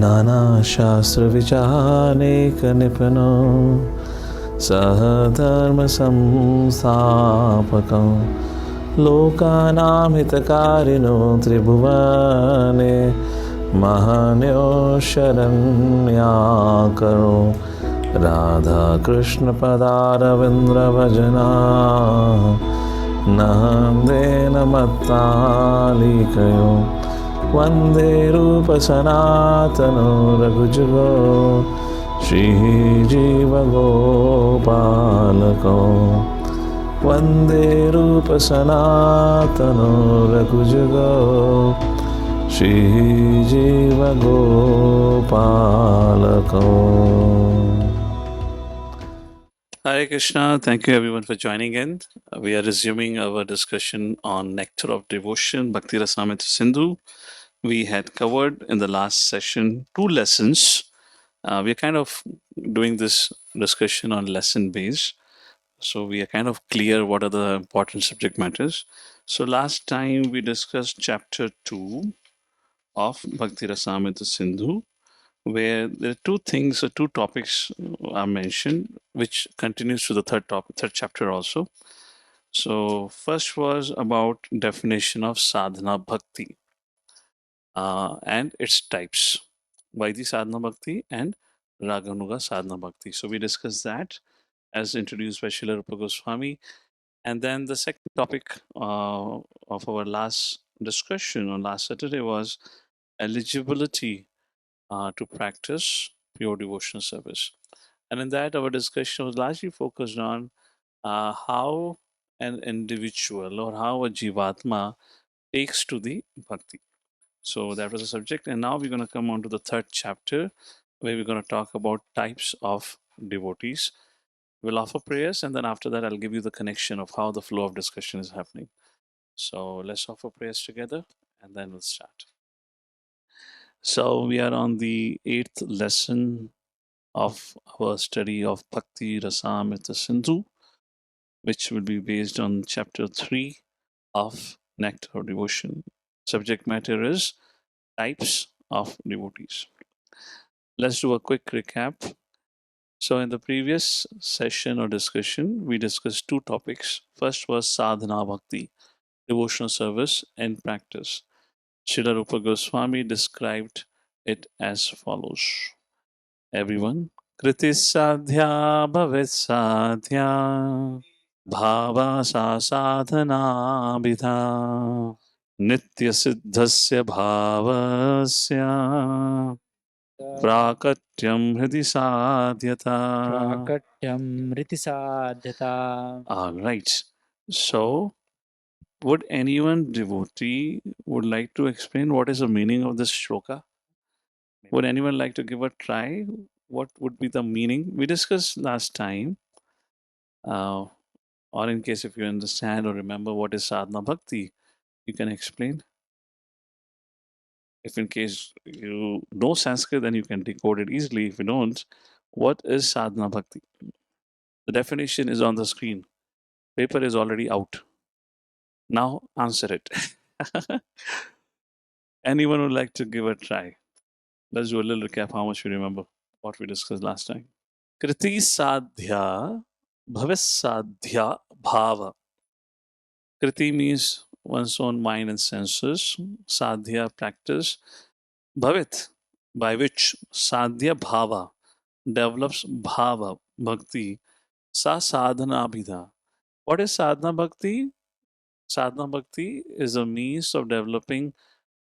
नानाशास्त्रविचारेकनिपुनो सहधर्मसंस्थापकं लोकानां हितकारिणो त्रिभुवने महन्यो शरण्याकरो राधाकृष्णपदारविन्द्रभजना नन्देन मत्तालिकयो वन्दे रूपसनातनो रघुजुगो श्रीजीवगोपालको वन्दे रूपसनातनो रघुजुगो श्रीजीवगोपालको. Hare Krishna. Thank you everyone for joining in. We are resuming our discussion on Nectar of Devotion, Bhakti Rasamrita Sindhu. We had covered in the last session 2 lessons. We are kind of doing this discussion on lesson based. So we are kind of clear what are the important subject matters. So last time we discussed chapter 2 of Bhakti Rasamrita Sindhu, where there are 2 things or 2 topics are mentioned, which continues to the third chapter also. So first was about definition of sadhana bhakti and its types, Vaidhi sadhana bhakti and Raganuga sadhana bhakti. So we discussed that as introduced by Srila Rupa Goswami. And then the second topic of our last discussion on last Saturday was eligibility to practice pure devotional service. And in that, our discussion was largely focused on how an individual or how a jivatma takes to the bhakti. So that was the subject. And now we're going to come on to the third chapter where we're going to talk about types of devotees. We'll offer prayers, and then after that, I'll give you the connection of how the flow of discussion is happening. So let's offer prayers together, and then we'll start. So we are on the 8th lesson of our study of Bhakti Rasamrita Sindhu, which will be based on chapter 3 of Nectar of Devotion. Subject matter is types of devotees. Let's do a quick recap. So, in the previous session or discussion, we discussed 2 topics. First was sadhana bhakti, devotional service and practice. Srila Rupa Goswami described it as follows. Everyone, kriti sadhya bhavet sadhya bhava sa sadhana vidha nitya siddhasya bhavasya Prakatyam Hridi Sadhyata. Prakatyam Riti Sadhyata. All right. So, would anyone devotee would like to explain what is the meaning of this shloka? Would anyone like to give a try? What would be the meaning? We discussed last time, or in case if you understand or remember what is sadhana bhakti, you can explain. If in case you know Sanskrit, then you can decode it easily. If you don't, what is sadhana bhakti? The definition is on the screen. Paper is already out. Now answer it. Anyone would like to give a try? Let's do a little recap how much we remember what we discussed last time. Kriti sadhya bhavis sadhya bhava. Kriti means one's own mind and senses. Sadhya practice. Bhavit, by which sadhya bhava develops bhava, bhakti. Sa sadhana abhidha. What is sadhana bhakti? Sadhana bhakti is a means of developing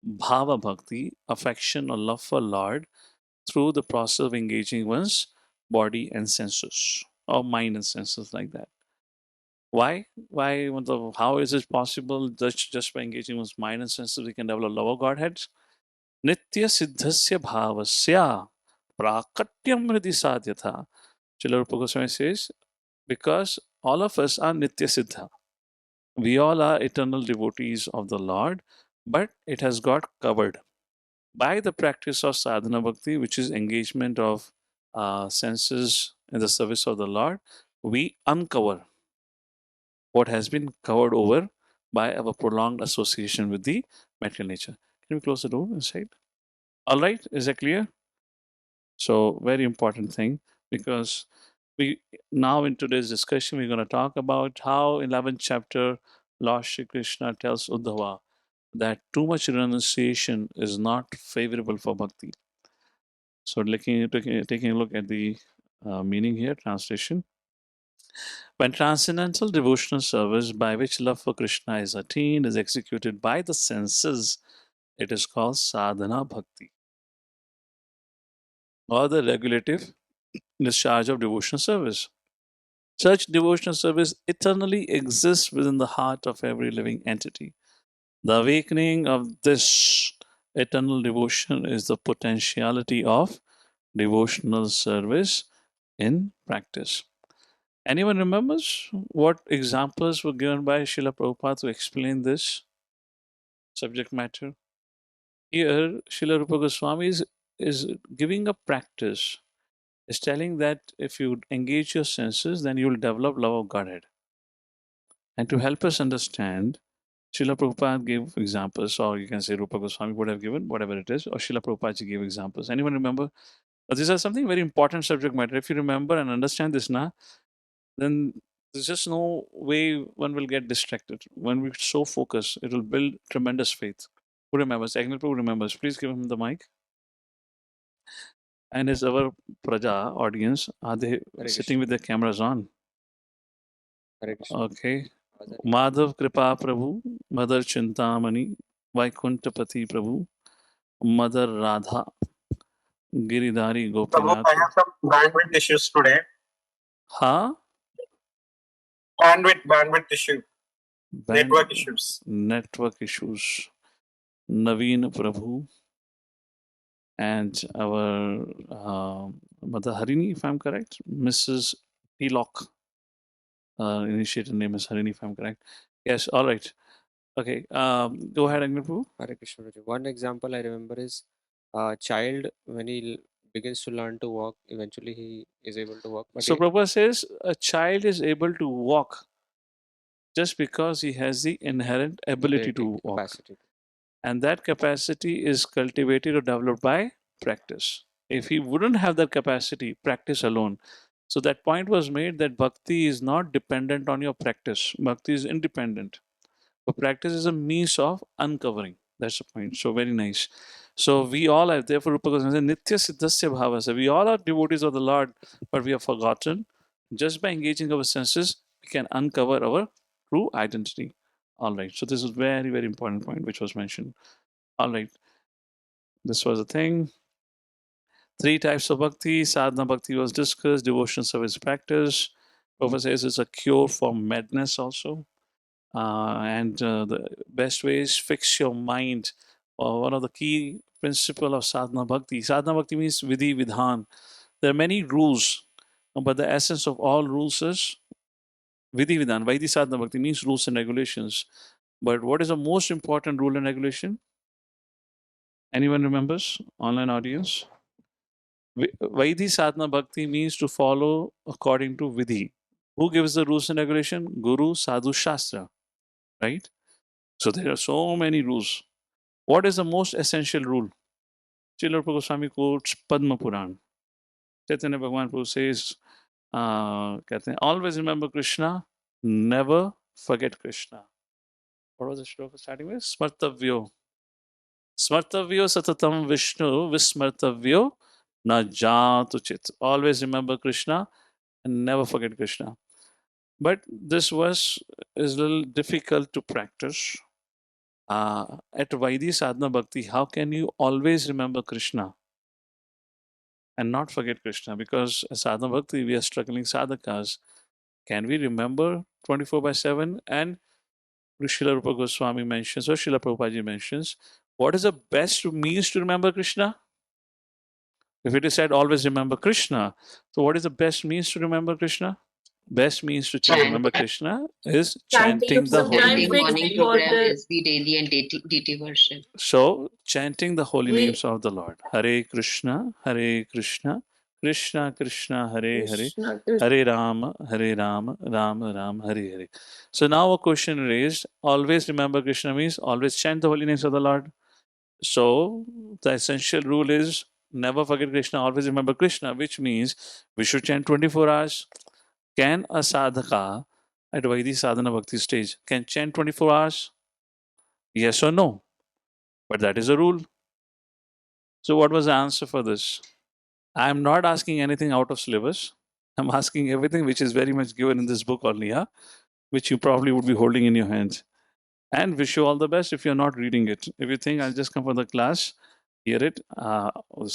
bhava bhakti, affection or love for Lord, through the process of engaging one's body and senses, or mind and senses like that. Why? Why? How is it possible that just by engaging one's mind and senses we can develop love of Godhead? Nitya siddhasya bhavasya prakatyam hridi sadhyatha. Srila Rupa Goswami says, because all of us are nitya siddha. We all are eternal devotees of the Lord, but it has got covered by the practice of sadhana bhakti, which is engagement of senses in the service of the Lord. We uncover what has been covered over by our prolonged association with the material nature. Can we close the door inside? All right, is that clear? So, very important thing, because we now in today's discussion we're going to talk about how 11th chapter Lord Shri Krishna tells Uddhava that too much renunciation is not favorable for bhakti. So, taking a look at the meaning here, translation. When transcendental devotional service by which love for Krishna is attained is executed by the senses, it is called sadhana bhakti, or the regulative discharge of devotional service. Such devotional service eternally exists within the heart of every living entity. The awakening of this eternal devotion is the potentiality of devotional service in practice. Anyone remembers what examples were given by Srila Prabhupada to explain this subject matter? Here, Srila Rupa Goswami is giving a practice, is telling that if you engage your senses, then you will develop love of Godhead. And to help us understand, Srila Prabhupada gave examples, or you can say Rupa Goswami would have given, whatever it is, or Srila Prabhupada ji gave examples. Anyone remember? These are something very important subject matter. If you remember and understand this now, then there's just no way one will get distracted. When we're so focused, it will build tremendous faith. Who remembers? Agnil Prabhu remembers. Please give him the mic. And is our Praja audience, are they Hare sitting Krishna. with their cameras on? Hare Krishna. Okay. Hare Madhav Kripa Prabhu, Mother Chintamani, Vaikuntapati Prabhu, Mother Radha, Giridhari Prabhu, Gopinath. I have some bandwidth issues today. Ha? Bandwidth issue. Network issues. Network issues. Naveen Prabhu and our Mother Harini, if I'm correct, Mrs. Tilok. Initiator name is Harini, if I'm correct. Yes, all right. Okay, go ahead, Agnil Prabhu. Hare Krishna. One example I remember is a child when he begins to learn to walk, eventually he is able to walk. But So Prabhupada says a child is able to walk just because he has the inherent ability to walk. capacity. And that capacity is cultivated or developed by practice. If he wouldn't have that capacity, practice alone. So that point was made that bhakti is not dependent on your practice. Bhakti is independent. But practice is a means of uncovering. That's the point. So very nice. So we all are, therefore, Rupa Goswami says, Nitya Siddhasya Bhavasa. We all are devotees of the Lord, but we have forgotten. Just by engaging our senses, we can uncover our true identity. All right. So this is very, very important point which was mentioned. All right. This was the thing. 3 types of bhakti. Sadhana bhakti was discussed. Devotion service practice. Prabhupada says it's a cure for madness also. And the best way is fix your mind. One of the key principle of sadhana bhakti. Sadhana bhakti means vidhi vidhan. There are many rules, but the essence of all rules is vidhi vidhan. Vaidhi sadhana bhakti means rules and regulations. But what is the most important rule and regulation? Anyone remembers? Online audience. Vaidhi sadhana bhakti means to follow according to vidhi. Who gives the rules and regulation? Guru, sadhu, shastra. Right? So there are so many rules. What is the most essential rule? Srila Goswami quotes Padma Puran. Chaitanya Bhagavan Prabhu says, always remember Krishna, never forget Krishna. What was the shloka starting with? Smartavyo. Smartavyo satatam Vishnu, vismartavyo na jatu chit. Always remember Krishna and never forget Krishna. But this verse is a little difficult to practice. At Vaidhi Sadhana Bhakti, how can you always remember Krishna and not forget Krishna? Because as Sadhana Bhakti, we are struggling sadhakas. Can we remember 24 by 7? And Srila Rupa Goswami mentions, or Srila Prabhupada mentions, what is the best means to remember Krishna? If it is said always remember Krishna, so what is the best means to remember Krishna? Best means to remember Krishna is chanting the holy Time name. morning program is the daily and deity worship. So, chanting the holy names of the Lord. Hare Krishna, Krishna Krishna, Hare Hare, Hare Rama, Rama Rama, Hare Hare. So now a question raised. Always remember Krishna means always chant the holy names of the Lord. So the essential rule is never forget Krishna, always remember Krishna, which means we should chant 24 hours. Can a sadhaka at Vaidhi Sadhana Bhakti stage can chant 24 hours? Yes or no? But that is a rule. So what was the answer for this? I'm not asking anything out of syllabus. I'm asking everything which is very much given in this book only, yeah? Which you probably would be holding in your hands. And wish you all the best if you're not reading it. If you think I'll just come for the class, hear it,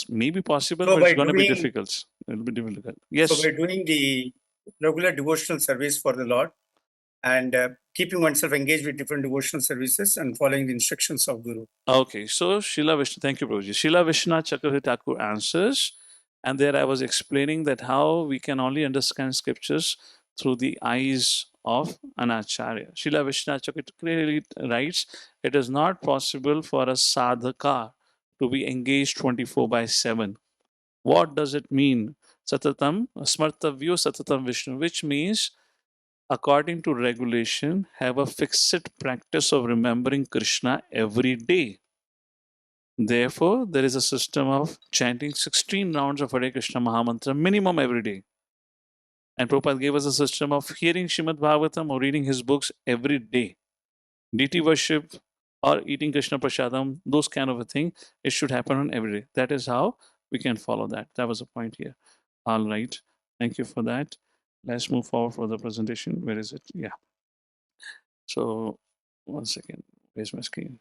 may be possible, So but it's by going to be doing difficult. It'll be difficult. so Yes. by doing the regular devotional service for the Lord and keeping oneself engaged with different devotional services and following the instructions of Guru. Okay, so Srila Vishnu, thank you, Prabhuji. Srila Vishnu Chakravarti Thakur answers, and there I was explaining that how we can only understand scriptures through the eyes of an acharya. Srila Vishnu Chakravarti clearly writes, it is not possible for a sadhaka to be engaged 24/7. What does it mean? Satatam, smartavyo satatam Vishnu, which means according to regulation, have a fixed practice of remembering Krishna every day. Therefore, there is a system of chanting 16 rounds of Hare Krishna Mahamantra minimum every day. And Prabhupada gave us a system of hearing Srimad Bhagavatam or reading his books every day. Deity worship or eating Krishna Prasadam, those kind of a thing, it should happen on every day. That is how we can follow that. That was the point here. All right. Thank you for that. Let's move forward for the presentation. Where is it? Yeah. So, 1 second. Where's my screen?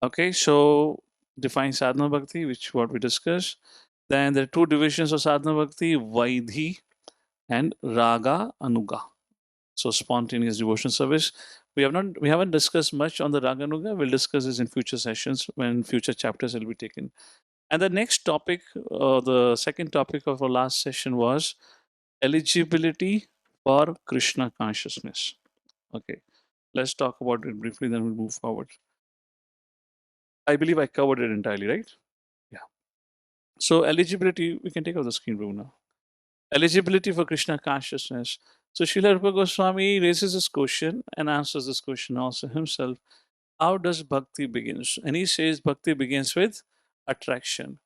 Okay, so define sadhana bhakti, which what we discussed. Then there are two divisions of sadhana bhakti: Vaidhi and Raga Anuga. So spontaneous devotion service. We haven't discussed much on the Raga Anuga. We'll discuss this in future sessions when future chapters will be taken. And the next topic, the second topic of our last session was eligibility for Krishna consciousness. Okay, let's talk about it briefly, then we'll move forward. I believe I covered it entirely, right? Yeah. So eligibility, we can take out the screen, Bruna. Eligibility for Krishna consciousness. So Srila Rupa Goswami raises this question and answers this question also himself. How does bhakti begins? And he says bhakti begins with attraction.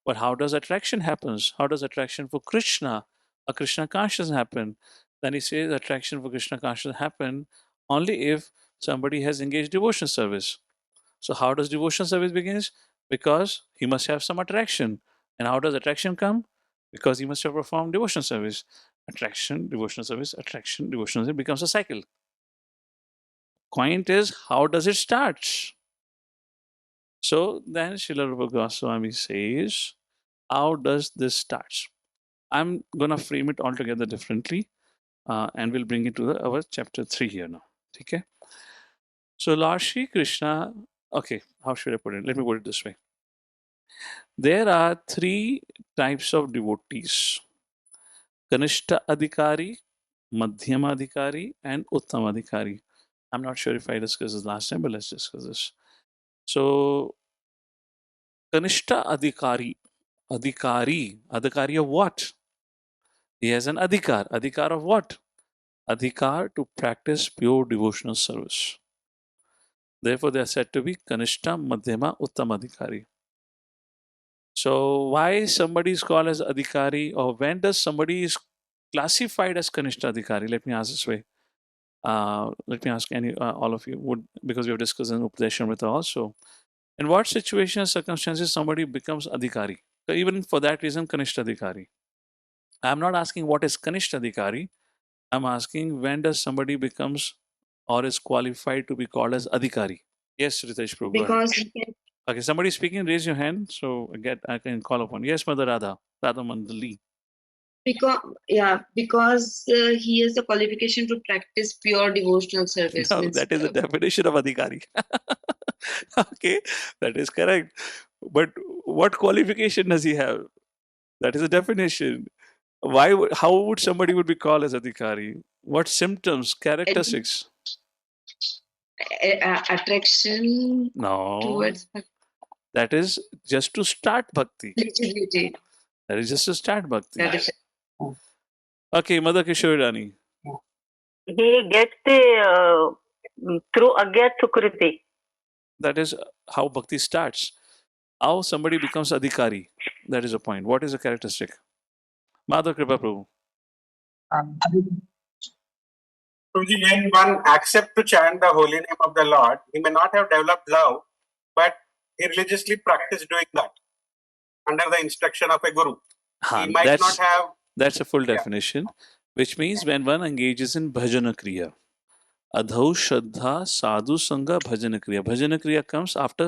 But how does attraction happens? How does attraction for Krishna, a Krishna consciousness happen? Then he says attraction for Krishna consciousness happen only if somebody has engaged devotion service. So how does devotion service begins? Because he must have some attraction. And how does attraction come? Because he must have performed devotion service. Attraction, devotion service, attraction, devotion service. It becomes a cycle. Point is, how does it start? So then Srila Rupa Goswami says, how does this start? I'm going to frame it altogether differently and we'll bring it to our chapter 3 here now. Okay? So Lord Shri Krishna, okay, how should I put it? Let me put it this way. There are three types of devotees: Kanishta Adhikari, Madhyama Adhikari, and Uttama Adhikari. I'm not sure if I discussed this last time, but let's discuss this. So, Kanishta Adhikari, Adhikari of what? He has an Adhikar. Adhikar of what? Adhikar to practice pure devotional service. Therefore, they are said to be Kanishta, Madhyama, Uttama Adhikari. So why somebody is called as Adhikari, or when does somebody is classified as Kanishta Adhikari? Let me ask this way. Let me ask all of you, because we have discussed in Upadeshamrita also. In what situation, circumstances somebody becomes Adhikari? So even for that reason, Kanishta Adhikari. I'm not asking what is Kanishta Adhikari. I'm asking when does somebody becomes or is qualified to be called as Adhikari? Yes, Ritesh Prabhu, go ahead. Because he can, Okay, somebody speaking, raise your hand so I can call upon. Yes, Mother Radha Mandali. because he has the qualification to practice pure devotional service. No, Means, that is the definition of Adhikari. Okay, that is correct. But what qualification does he have? That is a definition. How would somebody would be called as Adhikari? What symptoms, characteristics? attraction No, towards that is just to start bhakti. eligibility. That is just to start bhakti. That is Okay, Mother Kishore Rani. He gets the through Agyat Sukriti. That is how bhakti starts. How somebody becomes adhikari. That is the point. What is the characteristic? Madhav Kripa Prabhu. Prabhuji, when one accepts to chant the holy name of the Lord, he may not have developed love, but he religiously practiced doing that under the instruction of a guru. He might not have. That's a full definition, which means when one engages in bhajana kriya. Adhau Shraddha Sadhu Sangha Bhajana Kriya. Bhajana Kriya comes after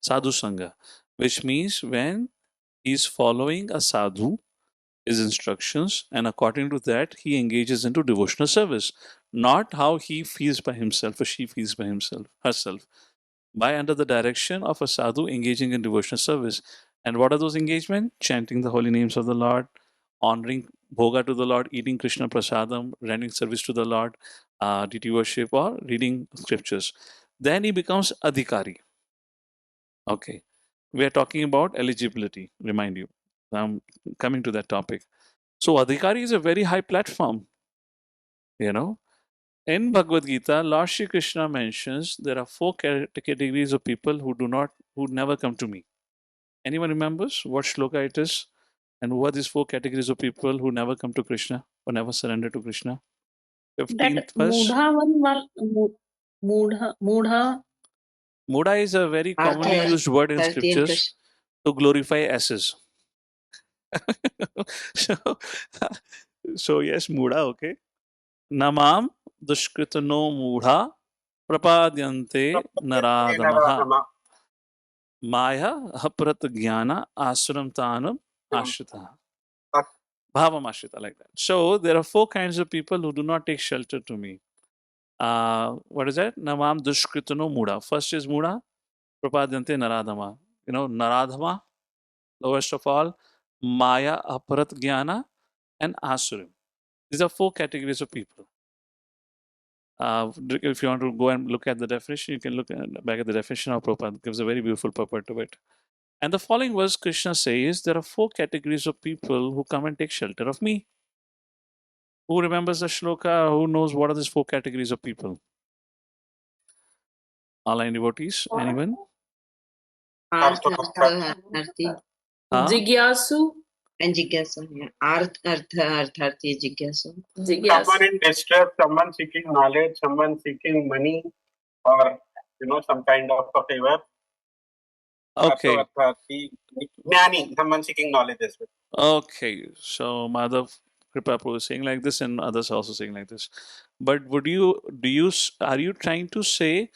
Sadhu Sangha, which means when he is following a sadhu, his instructions, and according to that, he engages into devotional service. Not how he feels by himself or she feels by herself. By under the direction of a sadhu engaging in devotional service. And what are those engagements? Chanting the holy names of the Lord, honoring bhoga to the Lord, eating Krishna prasadam, rendering service to the Lord, deity worship, or reading scriptures. Then he becomes adhikari. Okay. We are talking about eligibility, remind you. I'm coming to that topic. So adhikari is a very high platform, you know. In Bhagavad Gita, Lord Shri Krishna mentions there are four categories of people who never come to me. Anyone remembers what shloka it is? And who are these four categories of people who never come to Krishna or never surrender to Krishna? 15th verse. Mudha is a very commonly used word in scriptures to glorify asses. so, so yes, Mudha, okay. Namam dushkritano Mudha prapadyante naradamaha maya haprat jnana asram tanam ashrita. Bhavam ashrita, like that. So there are four kinds of people who do not take shelter to me. What is that? Namam dushkritano Mudha. First is Mudha, prapadyante naradama. Naradama, lowest of all, Maya aparat jnana, and asurim. These are four categories of people. If you want to go and look at the definition, you can look back at the definition of Prabhupada. It gives a very beautiful purport to it. And the following verse, Krishna says, there are four categories of people who come and take shelter of me. Who remembers the shloka? Who knows what are these four categories of people? Online devotees? Anyone? Jigyasu and Jigyasu. Yeah. Artharthi, Jigyasu. Someone in distress, someone seeking knowledge, someone seeking money, or some kind of a favor. Okay. Jnani, someone seeking knowledge as well. Okay. So Madhav Kripa Prabhu is saying like this, and others also saying like this. But are you trying to say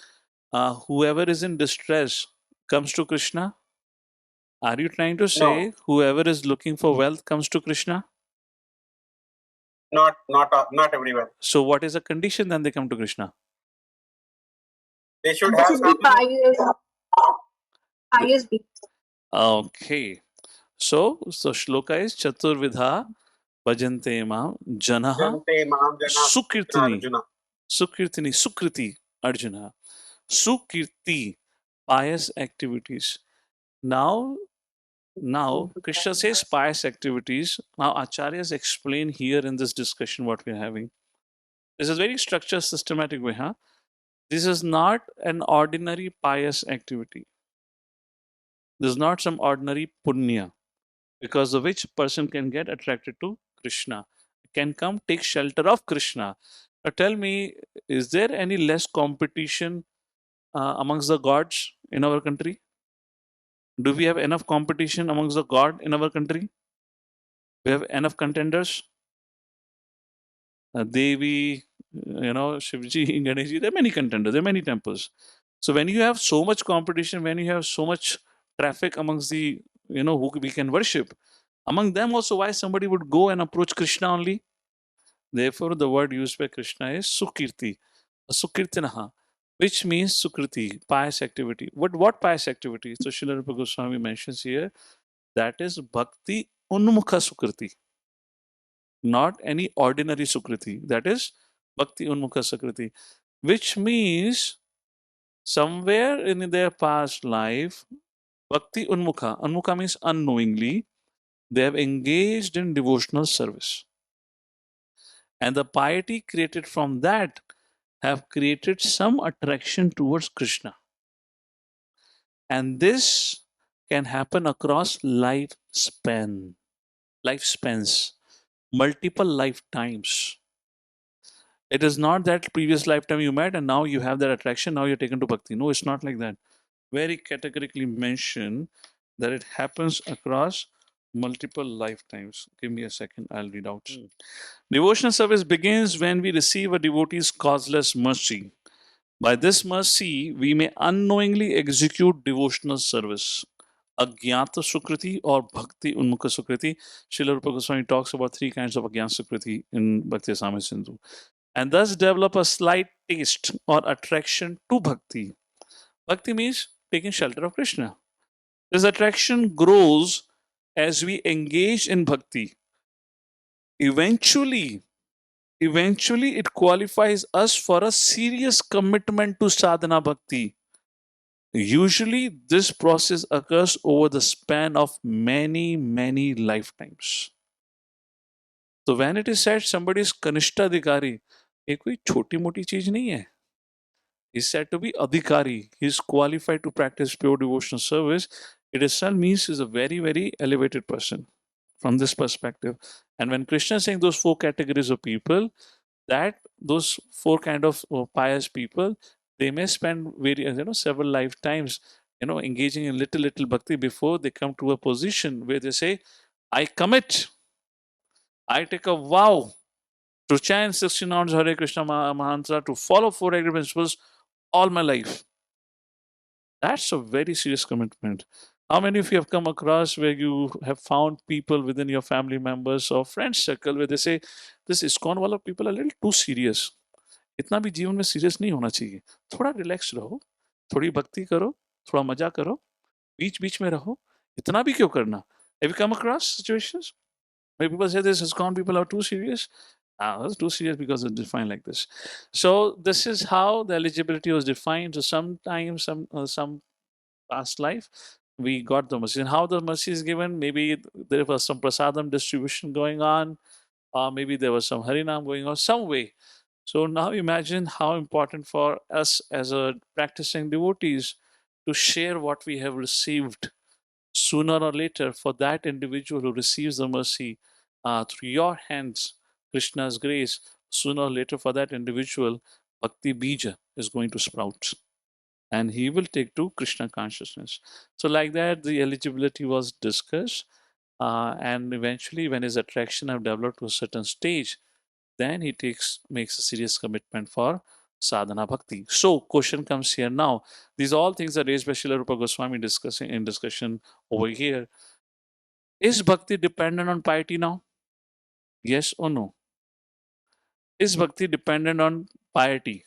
whoever is in distress comes to Krishna? Are you trying to say whoever is looking for wealth comes to Krishna? Not everyone. So what is the condition then they come to Krishna? They should have some Highest. Okay. So shloka is Chaturvidha Bhajante Mam Janaha Sukirtini. Sukirtini, Sukriti Arjuna. Sukirti, pious activities. Now Krishna says pious activities. Now Acharyas explain here in this discussion what we're having. This is very structured, systematic way, huh? This is not an ordinary pious activity. This is not some ordinary punya, because of which person can get attracted to Krishna, can come take shelter of Krishna. Now tell me, is there any less competition amongst the gods in our country? Do we have enough competition amongst the god in our country? We have enough contenders. Devi, Shivji, Ganeshji, there are many contenders, there are many temples. So when you have so much competition, when you have so much traffic amongst the, who we can worship, among them also, why somebody would go and approach Krishna only? Therefore, the word used by Krishna is Sukirti, Sukirtinaha, which means Sukriti, pious activity. What pious activity? So Srila Rupa Goswami mentions here, that is Bhakti Unmukha Sukriti. Not any ordinary Sukriti. That is Bhakti Unmukha Sukriti. Which means somewhere in their past life, Bhakti Unmukha, Unmukha means unknowingly, they have engaged in devotional service. And the piety created from that have created some attraction towards Krishna. And this can happen across lifespans, multiple lifetimes. It is not that previous lifetime you met and now you have that attraction, now you're taken to bhakti. No, it's not like that. Very categorically mention that it happens across multiple lifetimes. Give me a second, I'll read out. Devotional service begins when we receive a devotee's causeless mercy. By this mercy, we may unknowingly execute devotional service. Agyata Sukriti or Bhakti Unmukha Sukriti. Srila Rupa Goswami talks about three kinds of Agyata Sukriti in Bhakti Rasamrita Sindhu. And thus develop a slight taste or attraction to Bhakti. Bhakti means taking shelter of Krishna. This attraction grows as we engage in Bhakti. Eventually, it qualifies us for a serious commitment to sadhana bhakti. Usually, this process occurs over the span of many lifetimes. So, when it is said somebody is kanishta adhikari, ये कोई छोटी मोटी चीज नहीं है. He is said to be adhikari. He is qualified to practice pure devotional service. It itself means he is a very elevated person from this perspective. And when Krishna is saying those four categories of people, that those four kind of pious people, they may spend several lifetimes engaging in little bhakti before they come to a position where they say, I commit, I take a vow to chant 16 hours Hare Krishna mantra, to follow four regular principles all my life. That's a very serious commitment. How many of you have come across where you have found people within your family members or friends circle where they say, this ISKCON wala people are a little too serious. इतना भी जीवन में serious नहीं होना चाहिए. थोड़ा relax रहो, थोड़ी भक्ति करो, थोड़ा मजा करो, बीच बीच में रहो. इतना भी क्यों करना? Have you come across situations where people say this ISKCON people are too serious? That's too serious because it's defined like this. So this is how the eligibility was defined. So sometimes some past life we got the mercy. And how the mercy is given? Maybe there was some prasadam distribution going on, or maybe there was some harinam going on, some way. So now imagine how important for us as a practicing devotees to share what we have received sooner or later for that individual who receives the mercy through your hands, Krishna's grace. Sooner or later for that individual, Bhakti Bija is going to sprout and he will take to Krishna consciousness. So like that, the eligibility was discussed, and eventually when his attraction have developed to a certain stage, then he makes a serious commitment for sadhana bhakti. So question comes here now. These all things are raised by Srila Rupa Goswami discussion over here. Is bhakti dependent on piety now? Yes or no? Is bhakti dependent on piety?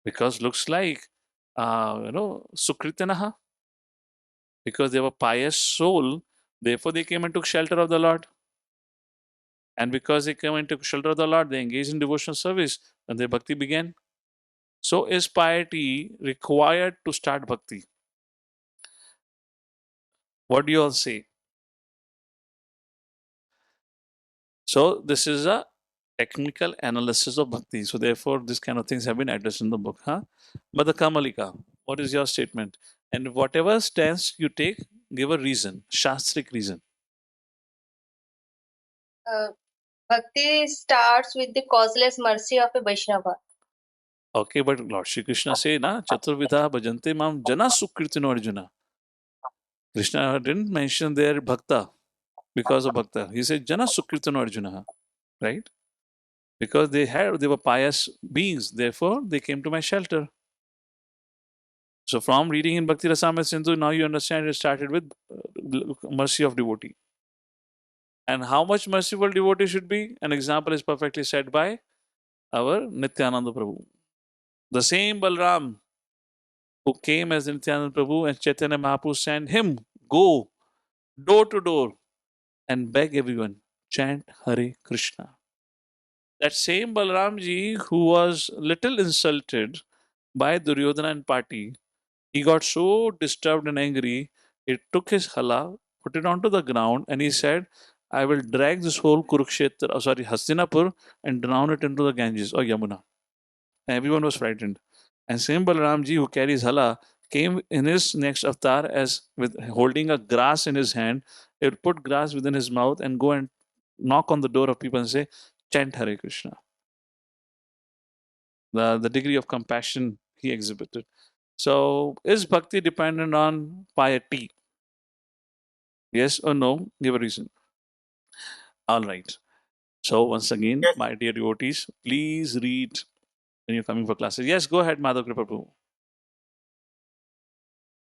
Because looks like Sukritanaha, because they were pious soul, therefore they came and took shelter of the Lord. And because they came and took shelter of the Lord, they engaged in devotional service, and their bhakti began. So is piety required to start bhakti? What do you all say? So this is a technical analysis of bhakti. So therefore, these kind of things have been addressed in the book. But the Kamalika, what is your statement? And whatever stance you take, give a reason, shastric reason. Bhakti starts with the causeless mercy of a Vaishnava. Okay, but Lord Shri Krishna say, na, Chaturvidha bhajante mam jana sukritino Arjuna. Krishna didn't mention their bhakta because of bhakta. He said jana sukritino Arjuna, right? Because they were pious beings, therefore they came to my shelter. So from reading in Bhakti Rasamrita Sindhu, now you understand it started with mercy of devotee. And how much merciful devotee should be? An example is perfectly said by our Nityananda Prabhu. The same Balram who came as Nityananda Prabhu and Chaitanya Mahaprabhu sent him, go door to door and beg everyone, chant Hare Krishna. That same Balramji who was little insulted by Duryodhana and party, he got so disturbed and angry, he took his hala, put it onto the ground, and he said, I will drag this whole Hastinapur and drown it into the Ganges or Yamuna. And everyone was frightened. And same Balramji who carries hala came in his next avatar as with holding a grass in his hand. He would put grass within his mouth and go and knock on the door of people and say, chant Hare Krishna. The degree of compassion he exhibited. So, is bhakti dependent on piety? Yes or no? Give a reason. All right. So, once again, Yes, my dear devotees, please read when you're coming for classes. Yes, go ahead, Madhav Kripaprabhu.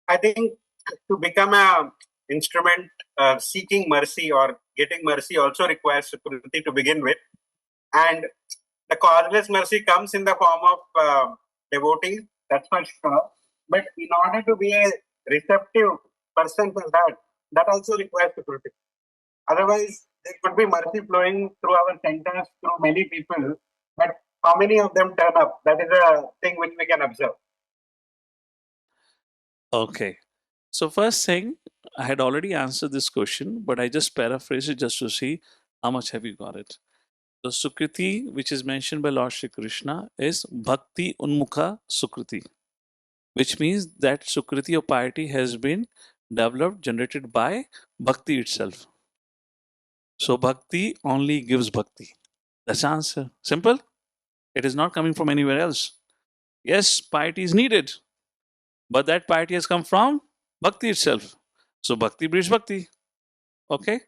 I think to become a instrument seeking mercy or getting mercy also requires Sukriti to begin with. And the causeless mercy comes in the form of devotees, that's for sure. But in order to be a receptive person for that, that also requires Sukriti. Otherwise, there could be mercy flowing through our centers, through many people, but how many of them turn up? That is a thing which we can observe. Okay. So, first thing, I had already answered this question, but I just paraphrase it just to see how much have you got it. So, Sukriti, which is mentioned by Lord Shri Krishna, is Bhakti Unmukha Sukriti, which means that Sukriti or piety has been developed, generated by Bhakti itself. So, Bhakti only gives Bhakti. That's the answer. Simple. It is not coming from anywhere else. Yes, piety is needed, but that piety has come from Bhakti itself. So, Bhakti breeds Bhakti. Okay.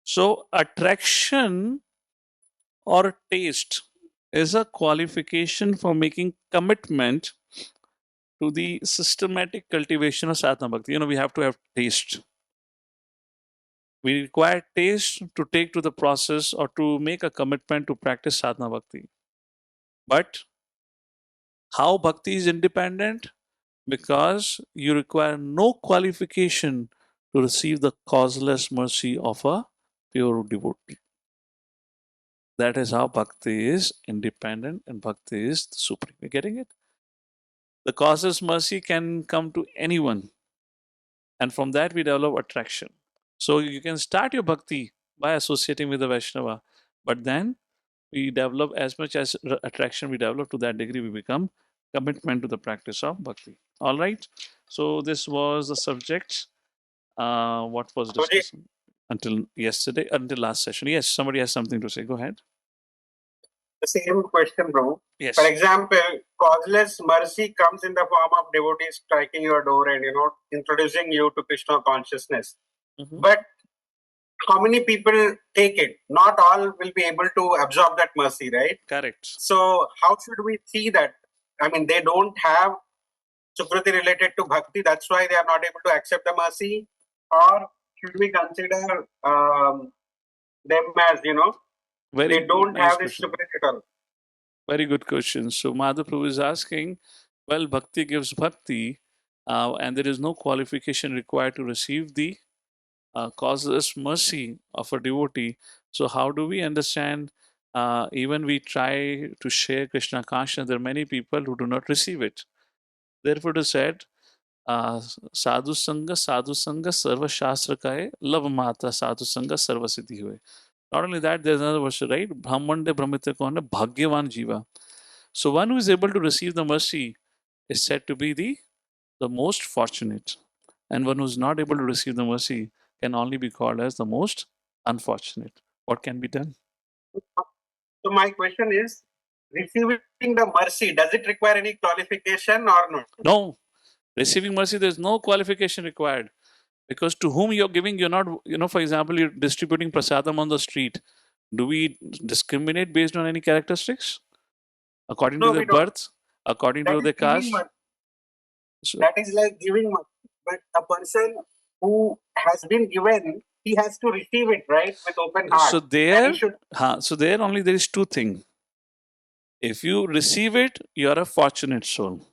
So, attraction or taste is a qualification for making commitment to the systematic cultivation of sadhana bhakti. You know, we have to have taste. We require taste to take to the process or to make a commitment to practice sadhana bhakti. But how bhakti is independent? Because you require no qualification to receive the causeless mercy of a pure devotee. That is how bhakti is independent and bhakti is the supreme. You're getting it? The causeless mercy can come to anyone, and from that we develop attraction. So you can start your bhakti by associating with the Vaishnava, but then we develop as much as attraction we develop to that degree we become commitment to the practice of bhakti. All right. So this was the subject. What was Guruji, discussed until yesterday, until last session. Yes, somebody has something to say. Go ahead. the same question, bro. Yes. For example, causeless mercy comes in the form of devotees striking your door and introducing you to Krishna consciousness. Mhm. But how many people take it? Not all will be able to absorb that mercy, right? Correct. So how should we see that? I mean, they don't have Sukriti related to bhakti. That's why they are not able to accept the mercy. Or should we consider them as Very they don't nice have this question. Sukriti at all? Very good question. So Madhaprabhu is asking, well, bhakti gives bhakti, and there is no qualification required to receive the causeless mercy of a devotee. So how do we understand? Even we try to share Krishna consciousness, there are many people who do not receive it. Therefore, it is said, sadhu sanga sarva shastra kaye, love mata sadhu sanga sarva siddhi huye. Not only that, there's another verse, right? Brahmande brahmite kone bhagyavan jiva. So one who is able to receive the mercy is said to be the most fortunate. And one who is not able to receive the mercy can only be called as the most unfortunate. What can be done? So my question is, receiving the mercy, does it require any qualification or no? No. Receiving mercy, there's no qualification required. Because to whom you're giving, you're not, for example, you're distributing prasadam on the street. Do we discriminate based on any characteristics? According to No, their we don't. birth, according That to is their giving caste? mercy. So, That is like giving mercy. But a person who has been given, he has to receive it, right, with open heart. so And he there, should. so there only there is two things. If you receive it, you are a fortunate soul.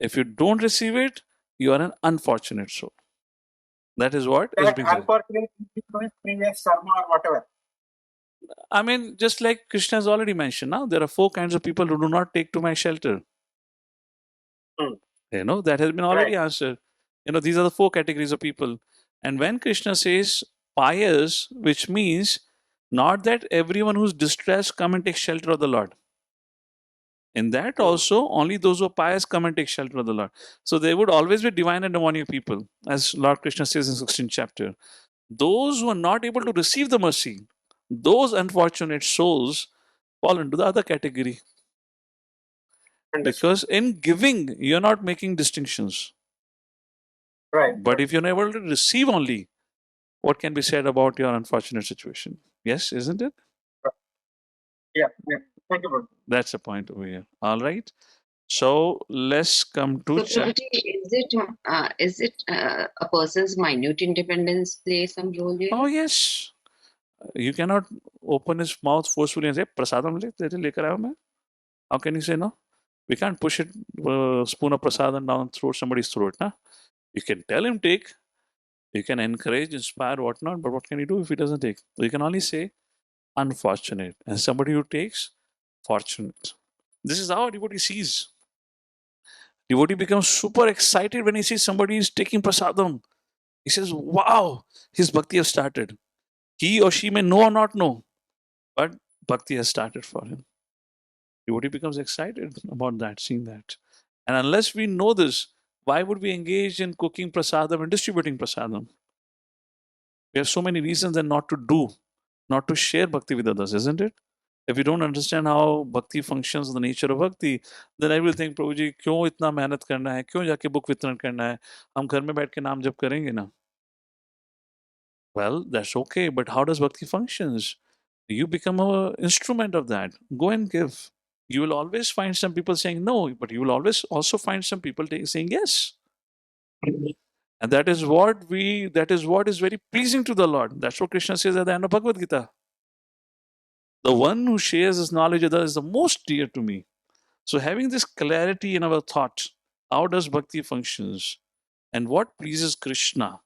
If you don't receive it, you are an unfortunate soul. That is what is That being said. unfortunately due to his previous karma or whatever. I mean, just like Krishna has already mentioned, now there are four kinds of people who do not take to my shelter. Hmm. That has been already Right. answered. These are the four categories of people. And when Krishna says pious, which means not that everyone who's distressed come and take shelter of the Lord. In that also, only those who are pious come and take shelter of the Lord. So there would always be divine and demonic people, as Lord Krishna says in 16th chapter. Those who are not able to receive the mercy, those unfortunate souls fall into the other category. Understood. Because in giving, you're not making distinctions. Right. But if you're not able to receive only, what can be said about your unfortunate situation? Yes, isn't it? Yeah. Yeah. Thank you, Prabhuji. That's the point over here. All right. So let's come to So, Prabhuji, is it a person's minute independence play some role here? Oh, yes. You cannot open his mouth forcefully and say, Prasadam lekar aayo main. How can you say no? We can't push it, spoon of prasadam down somebody's throat. Na? You can tell him take, you can encourage, inspire, whatnot, but what can you do if he doesn't take? You can only say, unfortunate. And somebody who takes, fortunate. This is how a devotee sees. Devotee becomes super excited when he sees somebody is taking prasadam. He says, wow, his bhakti has started. He or she may know or not know, but bhakti has started for him. Devotee becomes excited about that, seeing that. And unless we know this, why would we engage in cooking prasadam and distributing prasadam? We have so many reasons and not to do, not to share bhakti with others, isn't it? If you don't understand how bhakti functions, the nature of bhakti, then I will think, प्रभु जी क्यों इतना मेहनत करना है, क्यों जाके book वितरण करना है, हम घर में बैठ के नाम जप करेंगे ना. Well, that's okay, but how does bhakti functions? You become an instrument of that. Go and give. You will always find some people saying no, but you will always also find some people saying yes. And that is what is very pleasing to the Lord. That's what Krishna says at the end of Bhagavad Gita. The one who shares his knowledge with others is the most dear to me. So having this clarity in our thought, how does bhakti functions and what pleases Krishna,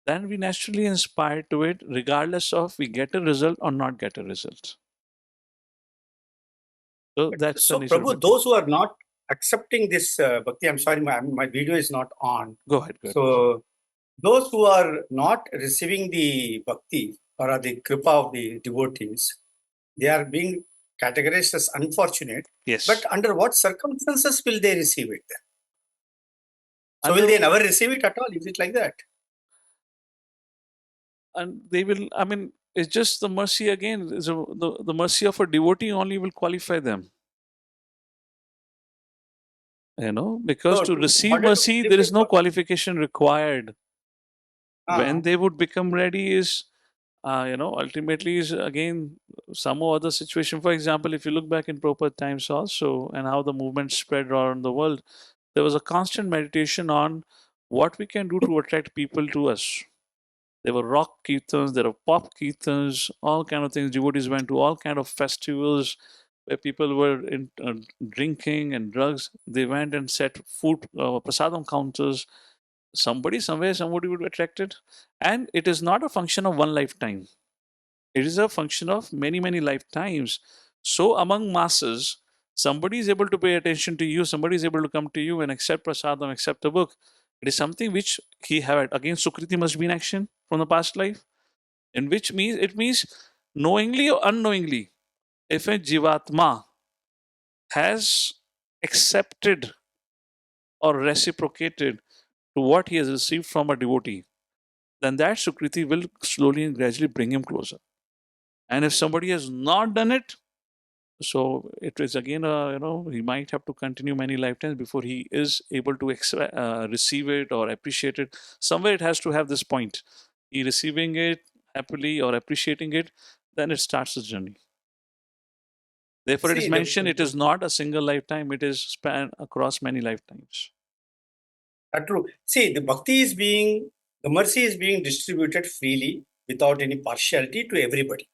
then we naturally inspire to it regardless of we get a result or not get a result. So that's the So, nature of Prabhu, bhakti. those who are not accepting this bhakti, I'm sorry, my video is not on. Go ahead. So, those who are not receiving the bhakti or the kripa of the devotees, they are being categorized as unfortunate. Yes. But under what circumstances will they receive it then? So, Under- will they never receive it at all? Is it like that? and they will, I mean, it's just the mercy again. The mercy of a devotee only will qualify them. Because So, to receive order to mercy, receive there the is no qualification required. When they would become ready is, ultimately is again some other situation. For example, if you look back in proper times also and how the movement spread around the world, there was a constant meditation on what we can do to attract people to us. There were rock kirtans, there were pop kirtans, all kind of things. Devotees went to all kind of festivals where people were drinking and drugs. They went and set food prasadam counters. Somebody would be attracted. And it is not a function of one lifetime. It is a function of many, many lifetimes. So among masses, somebody is able to pay attention to you, somebody is able to come to you and accept prasadam, accept a book. It is something which he had. Again, Sukriti must be in action from the past life. In which means, it means knowingly or unknowingly, if a Jivatma has accepted or reciprocated to what he has received from a devotee, then that Sukriti will slowly and gradually bring him closer. And if somebody has not done it, so it is again, he might have to continue many lifetimes before he is able to receive it or appreciate it. Somewhere it has to have this point. He receiving it happily or appreciating it, then it starts the journey. Therefore, it is See, mentioned it is not a single lifetime, it is span across many lifetimes. True. See, the mercy is being distributed freely without any partiality to everybody.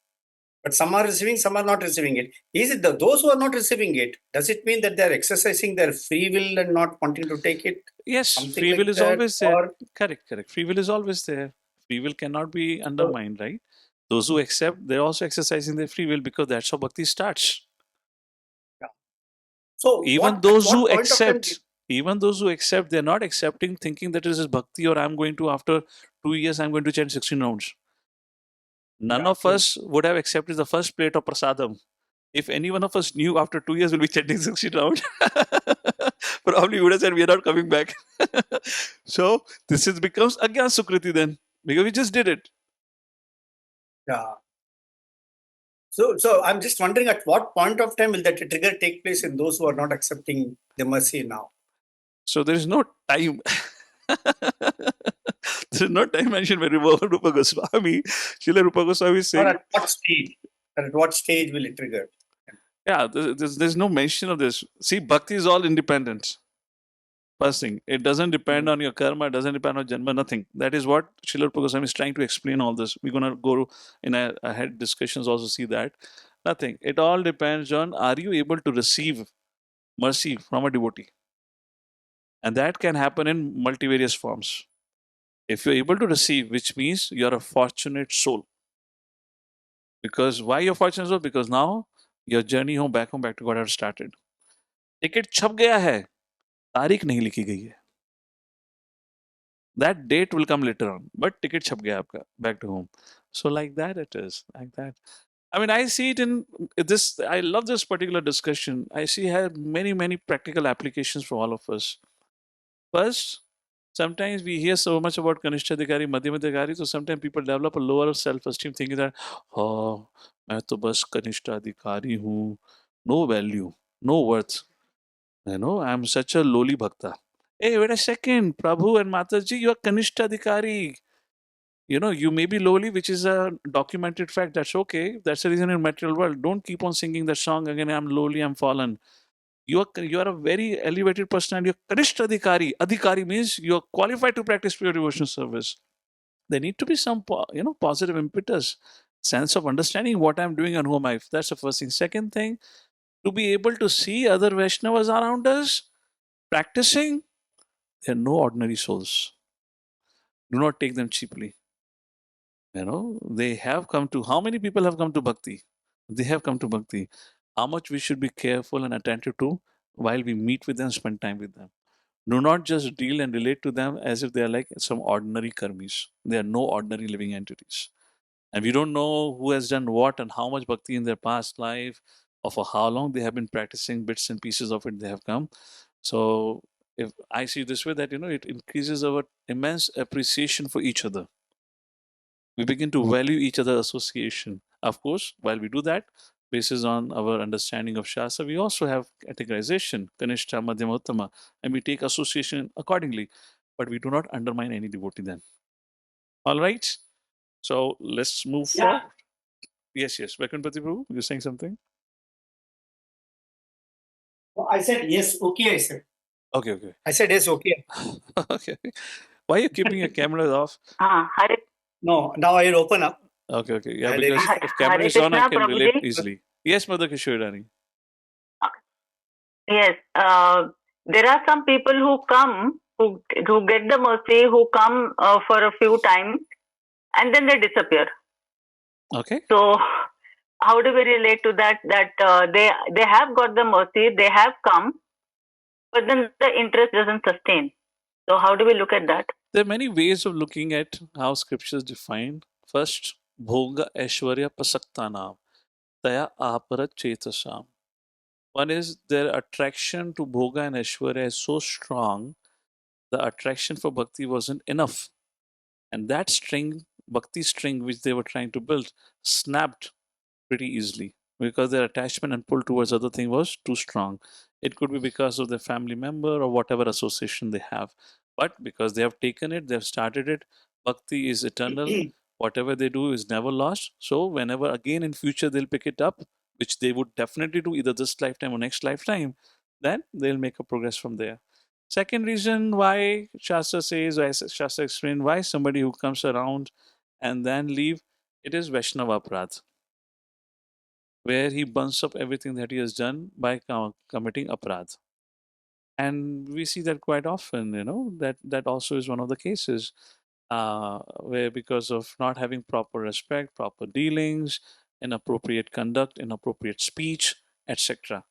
But some are receiving, some are not receiving it. Is it those who are not receiving it? Does it mean that they are exercising their free will and not wanting to take it? Yes, Something free like will is that, always there. or Correct. Free will is always there. Free will cannot be undermined, right? Those who accept, they're also exercising their free will because that's how bhakti starts. yeah. So Even at those what who point of time? accept, they're not accepting thinking that this is bhakti or I'm going to, after 2 years, I'm going to chant 16 rounds. None Yeah, of true. us would have accepted the first plate of prasadam If any one of us knew after 2 years we'll be chanting 60 rounds, probably would have said we are not coming back. So this is becomes again Sukriti then, because we just did it. Yeah. So I'm just wondering at what point of time will that trigger take place in those who are not accepting the mercy now? So there is no time. There is no time mentioned by Rupa Goswami. Srila Rupa Goswami is Or saying, at what stage? At what stage will it trigger? yeah, there's no mention of this. See, bhakti is all independent. First thing, it doesn't depend on your karma, it doesn't depend on janma, nothing. That is what Srila Rupa Goswami is trying to explain all this. We're going to go in a ahead discussions also see that. Nothing. It all depends on are you able to receive mercy from a devotee? And that can happen in multivarious forms. If you're able to receive, which means you're a fortunate soul. Because why you're fortunate soul? Because now your journey back to God has started. Ticket छप गया है, तारीख नहीं लिखी गई है. That date will come later on, but ticket छप गया आपका back to home. So like that it is, like that. I mean, I see it in this. I love this particular discussion. I see have many practical applications for all of us. First, sometimes we hear so much about Kanishthadikari, Madhyamadikari, so sometimes people develop a lower self-esteem thinking that, oh, मैं तो बस कनिष्ठाधिकारी हूँ, no value, no worth. You know, I'm such a lowly bhakta. Hey, wait a second, Prabhu and Mataji, you are Kanishthadikari. You know, you may be lowly, which is a documented fact. That's okay. That's the reason in material world. Don't keep on singing that song again. I'm lowly, I'm fallen. You are a very elevated personality. You're Kanishta Adhikari. Adhikari means you're qualified to practice pure devotional service. There need to be some positive impetus, sense of understanding what I'm doing and who am I. That's the first thing. Second thing, to be able to see other Vaishnavas around us practicing, they're no ordinary souls. Do not take them cheaply. You know, they have come to, how many people have come to bhakti? They have come to bhakti. How much we should be careful and attentive to while we meet with them, spend time with them. Do not just deal and relate to them as if they are like some ordinary karmis. They are no ordinary living entities. And we don't know who has done what and how much bhakti in their past life or for how long they have been practicing, bits and pieces of it they have come. So if I see this way that, it increases our immense appreciation for each other. We begin to value each other association. Of course, while we do that, basis on our understanding of Shastra, we also have categorization, Kanishta, Madhyama, Uttama, and we take association accordingly. But we do not undermine any devotee then. All right? So let's move forward. Yes. Vaikuntapati Prabhu, you're saying something? I said yes, okay, I said. Okay. I said yes, okay. Okay. Why are you keeping your camera off? Hare, No, now I will open up. Okay. Yeah, Hare because Krishna. if camera Hare is on, I Krishna, can relate Prabhuji. easily. Yes, Mother Kishore. Yes, there are some people who come, who get the mercy, who come for a few times, and then they disappear. Okay. So, how do we relate to that? That they have got the mercy, they have come, but then the interest doesn't sustain. So, how do we look at that? There are many ways of looking at how scriptures define. First, Bhoga Aishwarya Pasaktanam, Taya Aparat Chetasam. One is their attraction to Bhoga and Aishwarya is so strong, the attraction for Bhakti wasn't enough. And that string, Bhakti string, which they were trying to build, snapped pretty easily because their attachment and pull towards other thing was too strong. It could be because of their family member or whatever association they have. But because they have taken it, they have started it, Bhakti is eternal. Whatever they do is never lost. So whenever again in future they'll pick it up, which they would definitely do either this lifetime or next lifetime, then they'll make a progress from there. Second reason why Shastra says, why Shastra explains why somebody who comes around and then leave, it is Vaishnava Aparadh, where he burns up everything that he has done by committing aparadh. And we see that quite often, that also is one of the cases where because of not having proper respect, proper dealings, inappropriate conduct, inappropriate speech, etc.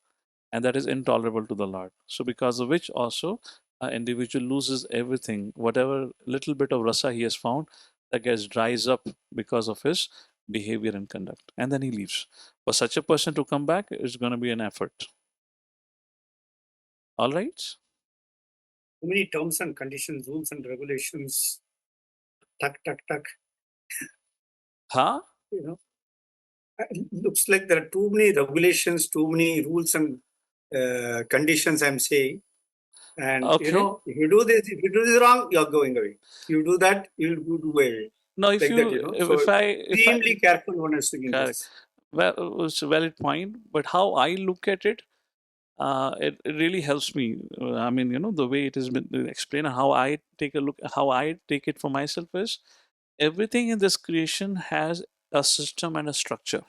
And that is intolerable to the Lord. So because of which also an individual loses everything, whatever little bit of rasa he has found, that gets dries up because of his behavior and conduct, and then he leaves. For such a person to come back is going to be an effort. All right? So many terms and conditions, rules and regulations. Tuck, tuck, tuck. Huh? You know, it looks like there are too many regulations, too many rules and conditions. I'm saying, and Okay. if you do this wrong, you're going away. You do that, you'll do away. Now, if Like that, you, So if I, extremely careful one is doing correct. this. Well, it's a valid point, but how I look at it, it really helps me. I mean, the way it has been explained, how I take a look, how I take it for myself is everything in this creation has a system and a structure.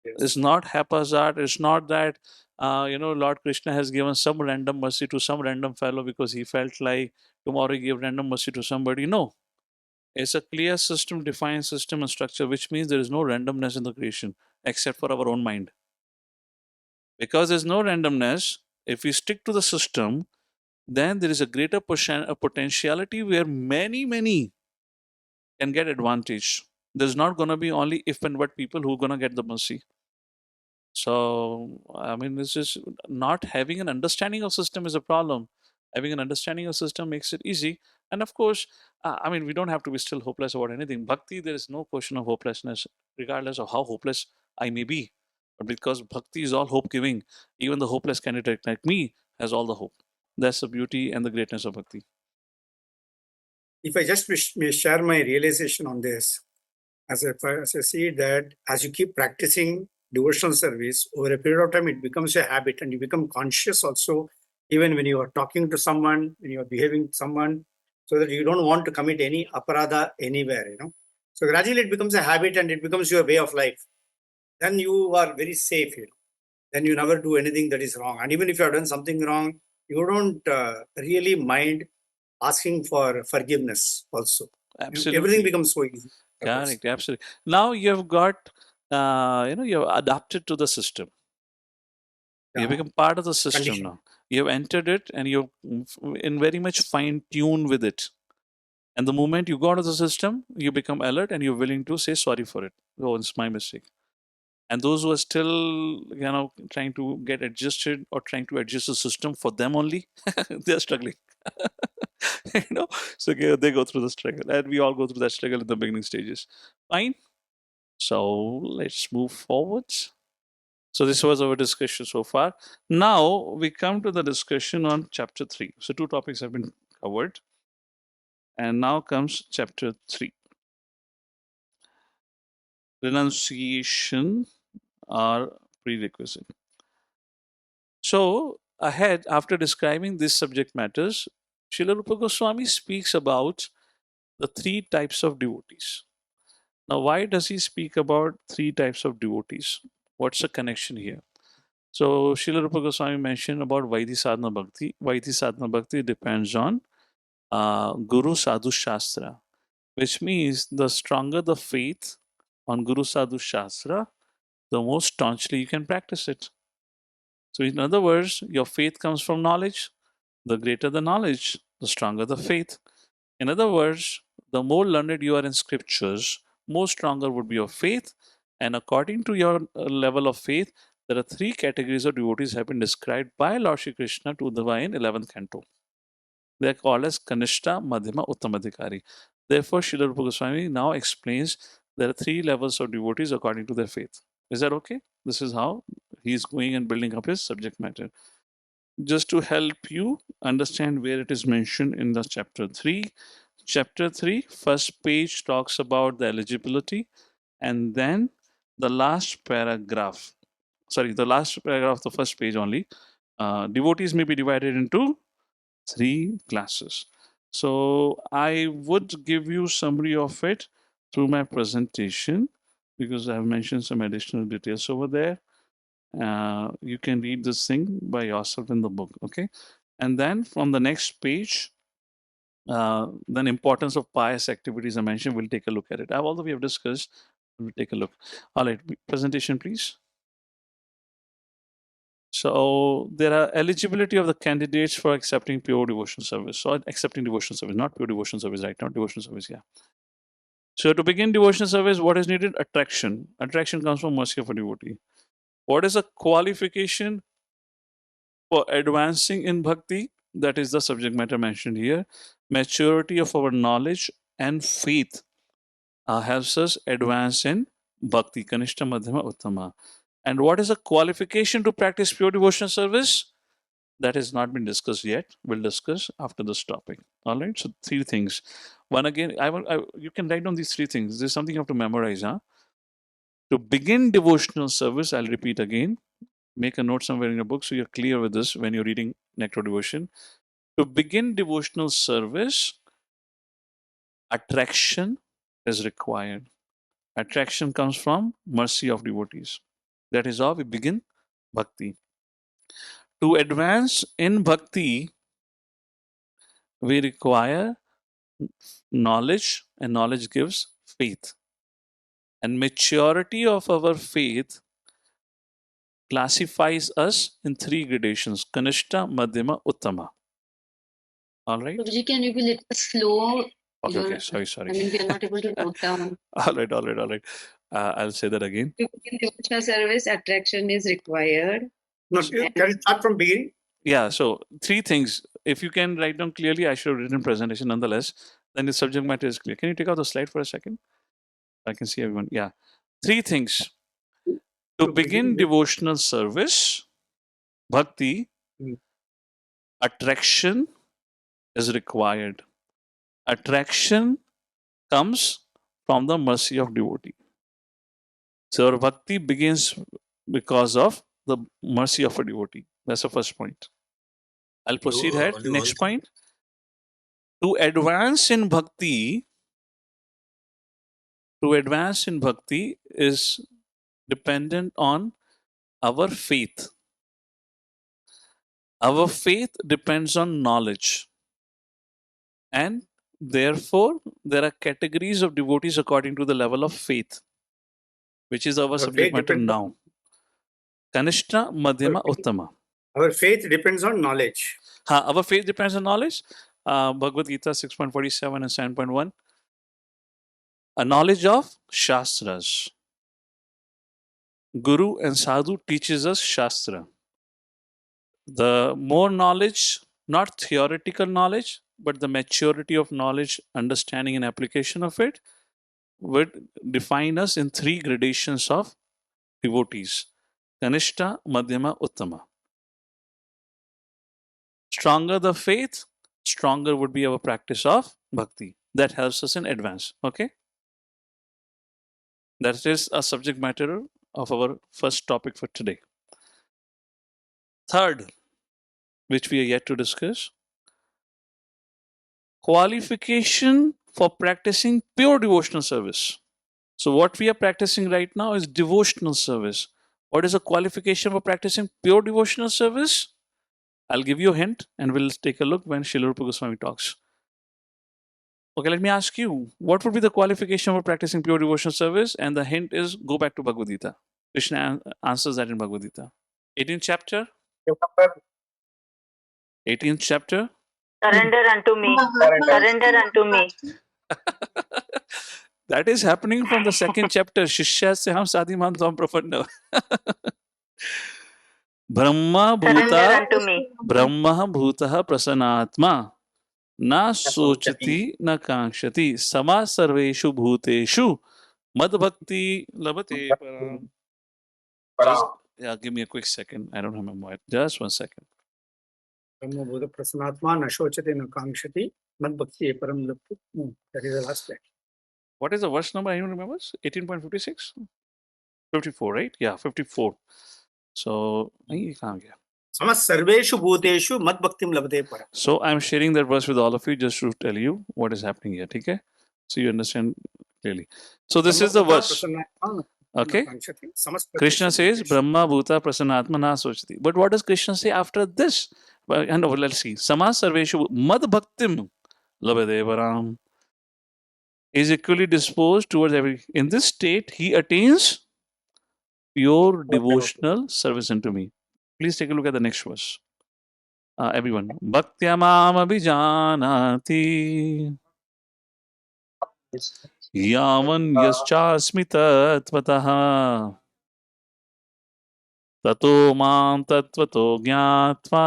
It's Yes. not haphazard. It's not that, Lord Krishna has given some random mercy to some random fellow because he felt like tomorrow he gave random mercy to somebody. No. It's a clear system, defined system and structure, which means there is no randomness in the creation except for our own mind. Because there's no randomness, if we stick to the system, then there is a greater potentiality where many can get advantage. There's not going to be only if and but people who are going to get the mercy. So, I mean, this is not having an understanding of system is a problem. Having an understanding of system makes it easy. And of course, I mean, we don't have to be still hopeless about anything. Bhakti, there is no question of hopelessness, regardless of how hopeless I may be. But because bhakti is all hope giving, even the hopeless candidate like me has all the hope. That's the beauty and the greatness of bhakti. If I just may share my realization on this, as I see that as you keep practicing devotional service over a period of time, it becomes a habit, and you become conscious also, even when you are talking to someone, when you are behaving with someone, so that you don't want to commit any aparadha anywhere. So gradually it becomes a habit, and it becomes your way of life. Then you are very safe. Then you never do anything that is wrong, and even if you have done something wrong, you don't really mind asking for forgiveness also. Everything Absolutely. becomes so easy. Correct. Absolutely. Now you've got, you've adapted to the system. You Yeah. become part of the system Condition. now. You've entered it and you're in very much fine tune with it. And the moment you go out of the system, you become alert and you're willing to say sorry for it. Oh, it's my mistake. And those who are still, trying to get adjusted or trying to adjust the system for them only, they're struggling. So they go through the struggle, and we all go through that struggle in the beginning stages. Fine. So let's move forward. So this was our discussion so far. Now we come to the discussion on chapter 3. So two topics have been covered. And now comes chapter 3. Renunciation or prerequisite. So ahead, after describing these subject matters, Srila Rupa Goswami speaks about the three types of devotees. Now, why does he speak about three types of devotees? What's the connection here? So, Srila Rupa Goswami mentioned about Vaidhi Sadhana Bhakti. Vaidhi Sadhana Bhakti depends on Guru Sadhu Shastra, which means the stronger the faith on Guru Sadhu Shastra, the more staunchly you can practice it. So, in other words, your faith comes from knowledge. The greater the knowledge, the stronger the faith. In other words, the more learned you are in scriptures, more stronger would be your faith. And according to your level of faith, there are three categories of devotees have been described by Lord Shri Krishna to Uddhava in 11th canto. They are called as Kanishta, Madhyama, Uttamadhikari. Therefore, Srila Rupa Goswami now explains there are three levels of devotees according to their faith. Is that okay? This is how he is going and building up his subject matter. Just to help you understand where it is mentioned in the chapter 3. Chapter 3, first page talks about the eligibility, and then the last paragraph, the last paragraph of the first page only, devotees may be divided into three classes. So I would give you summary of it through my presentation because I have mentioned some additional details over there. You can read this thing by yourself in the book, okay? And then from the next page, then importance of pious activities I mentioned, we'll take a look at it. Although we have discussed, we'll take a look. All right, presentation please. So there are eligibility of the candidates for accepting pure devotion service. So accepting devotion service, not pure devotion service right now, devotion service, yeah. So to begin devotional service, what is needed? Attraction. Attraction comes from mercy of a devotee. What is a qualification for advancing in bhakti? That is the subject matter mentioned here. Maturity of our knowledge and faith helps us advance in bhakti. Kanishta, Madhyama, Uttama. And what is a qualification to practice pure devotional service? That has not been discussed yet. We'll discuss after this topic. All right. So three things. One again, you can write down these three things. There's something you have to memorize. Huh? To begin devotional service, I'll repeat again. Make a note somewhere in your book so you're clear with this when you're reading Nectar Devotion. To begin devotional service, attraction is required. Attraction comes from mercy of devotees. That is how we begin bhakti. To advance in bhakti, we require knowledge, and knowledge gives faith. And maturity of our faith classifies us in three gradations: Kanishta, Madhyama, Uttama. All right? Prabhuji, can you be little slow? Okay, You're, okay. Sorry. I mean, we are not able to note down. All right. I'll say that again. To begin devotional service, attraction is required. No, can you start from beginning? Yeah, so three things. If you can write down clearly, I should have written presentation nonetheless. Then the subject matter is clear. Can you take out the slide for a second? I can see everyone. Yeah. Three things. To begin devotional service, bhakti, attraction is required. Attraction comes from the mercy of devotee. So our bhakti begins because of the mercy of a devotee. That's the first point. I'll proceed ahead. Next point. To advance in bhakti is dependent on our faith. Our faith depends on knowledge. And therefore, there are categories of devotees according to the level of faith, which is our subject matter now. Kanishta, Madhyama, Uttama. Our faith depends on knowledge. Our faith depends on knowledge. Bhagavad Gita 6.47 and 7.1. A knowledge of Shastras. Guru and Sadhu teaches us Shastra. The more knowledge, not theoretical knowledge, but the maturity of knowledge, understanding and application of it would define us in three gradations of devotees. Kanishta, Madhyama, Uttama. Stronger the faith, stronger would be our practice of bhakti. That helps us in advance. Okay? That is a subject matter of our first topic for today. Third, which we are yet to discuss, qualification for practicing pure devotional service. So, what we are practicing right now is devotional service. What is a qualification for practicing pure devotional service? I'll give you a hint and we'll take a look when Srila Rupa Goswami talks. Okay, let me ask you, what would be the qualification for practicing pure devotional service? And the hint is go back to Bhagavad Gita. Krishna answers that in Bhagavad Gita. 18th chapter. 18th chapter. Surrender unto me. Surrender unto me. That is happening from the second chapter. Shishya se ham sadhiman tvam prapanna. Brahma Surrender bhuta unto me. Brahma bhutah prasanatma na sochati na kankshati sama sarveshu bhuteshu mad bhakti labate param. Yeah, give me a quick second. I don't have my mind. Just 1 second. Brahma prasanatma nashochate na kankshati mad bhakti param laptu. That is the last line. What is the verse number? Anyone remembers? 18.56? 54, right? Yeah, 54. So, Samas sarveshu bhuteshu mad bhaktim labate param. so I'm sharing that verse with all of you just to tell you what is happening here. Okay? So you understand clearly. So this is the verse. Okay? Krishna says, Brahma Bhuta Prasanatma Na Sochati. But what does Krishna say after this? And let's see. Samas Sarveshu Mad Bhaktim Labadevaram is equally disposed towards every. In this state, he attains pure devotional service unto me. Please take a look at the next verse. Everyone. Bhaktyamam abhijanati. यावन् यश्चास्मि तत्त्वतः ततो मां तत्त्वतो ज्ञात्वा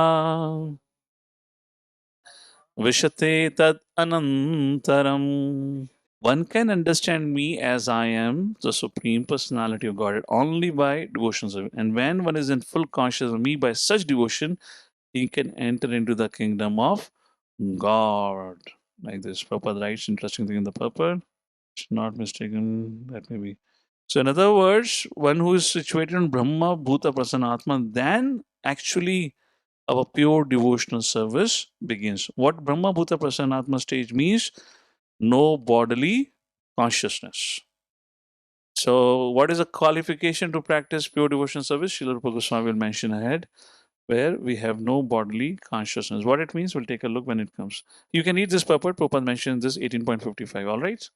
विशते तत् अनन्तरम्. One can understand me as I am, the Supreme Personality of Godhead, only by devotion service. And when one is in full consciousness of me by such devotion, he can enter into the kingdom of God. Like this, Prabhupada writes interesting thing in the purport. Should not mistaken, that may be. So, in other words, one who is situated in Brahma, Bhuta, Prasanatma, then actually our pure devotional service begins. What Brahma, Bhuta, Prasanatma stage means? No bodily consciousness. So, what is a qualification to practice pure devotional service? Srila Rupa Goswami will mention ahead, where we have no bodily consciousness. What it means, we'll take a look when it comes. You can read this purport. Prabhupada mentions this 18.55. All right.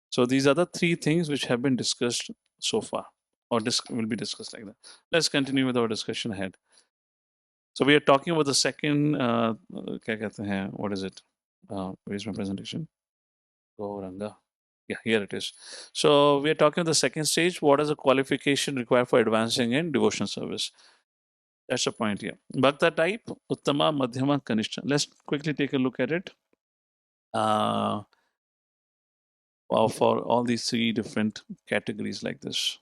So, these are the three things which have been discussed so far, or will be discussed like that. Let's continue with our discussion ahead. So, we are talking about the second, what is it? Where's my presentation? Gauranga. Yeah, here it is. So we are talking the second stage. What is the qualification required for advancing in devotional service? That's the point here. Bhakta type, Uttama, Madhyama, Kanishta. Let's quickly take a look at it. For all these three different categories like this.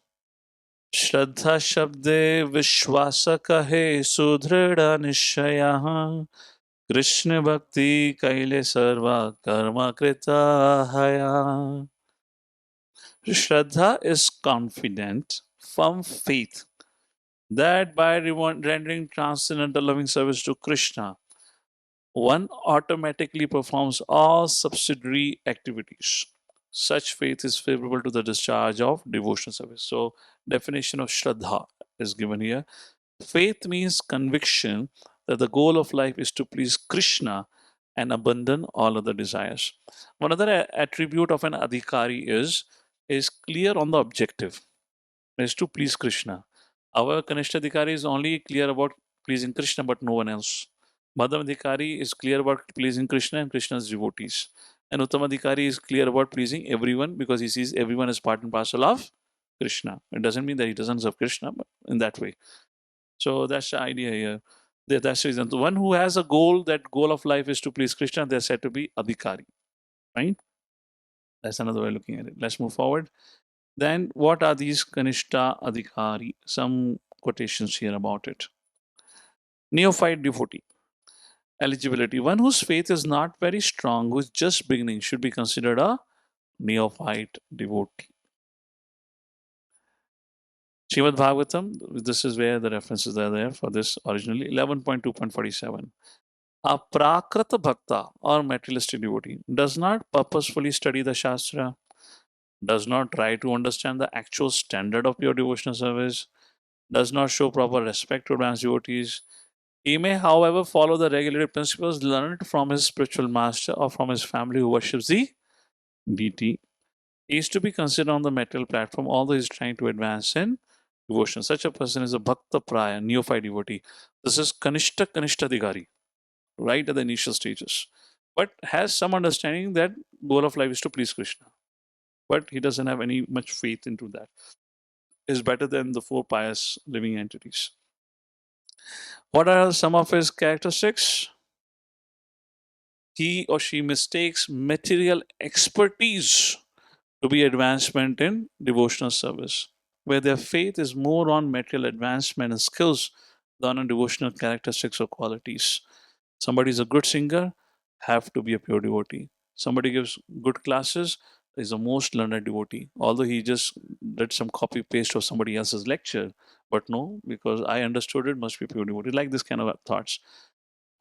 Shraddha Shabde Vishwasa Kahe Sudhrida Nishaya Krishna Bhakti Kaile Sarva Karma Krita Haya. Shraddha is confident, firm faith that by rendering transcendental loving service to Krishna, one automatically performs all subsidiary activities. Such faith is favorable to the discharge of devotional service. So, definition of Shraddha is given here. Faith means conviction that the goal of life is to please Krishna and abandon all other desires. One other attribute of an adhikari is clear on the objective, is to please Krishna. Our Kanishta Adhikari is only clear about pleasing Krishna but no one else. Madham Adhikari is clear about pleasing Krishna and Krishna's devotees. And Uttam Adhikari is clear about pleasing everyone because he sees everyone as part and parcel of Krishna. It doesn't mean that he doesn't serve Krishna, but in that way. So that's the idea here. That's the reason. The one who has a goal, that goal of life is to please Krishna, they're said to be Adhikari. Right? That's another way of looking at it. Let's move forward. Then what are these Kanishta Adhikari? Some quotations here about it. Neophyte devotee. Eligibility. One whose faith is not very strong, who is just beginning, should be considered a neophyte devotee. Srimad Bhagavatam, this is where the references are there for this originally. 11.2.47. A Prakrata Bhakta or materialistic devotee does not purposefully study the Shastra, does not try to understand the actual standard of pure devotional service, does not show proper respect to advanced devotees. He may, however, follow the regulated principles learned from his spiritual master or from his family who worships the deity. He is to be considered on the material platform, although he is trying to advance in devotion. Such a person is a Bhakta Praya, neophyte devotee. This is Kanishta Digari, right at the initial stages. But has some understanding that goal of life is to please Krishna. But he doesn't have any much faith into that. Is better than the four pious living entities. What are some of his characteristics? He or she mistakes material expertise to be advancement in devotional service, where their faith is more on material advancement and skills than on devotional characteristics or qualities. Somebody is a good singer, have to be a pure devotee. Somebody gives good classes, is the most learned devotee. Although he just did some copy paste of somebody else's lecture, but no, because I understood it, must be pure devotee. Like this kind of thoughts.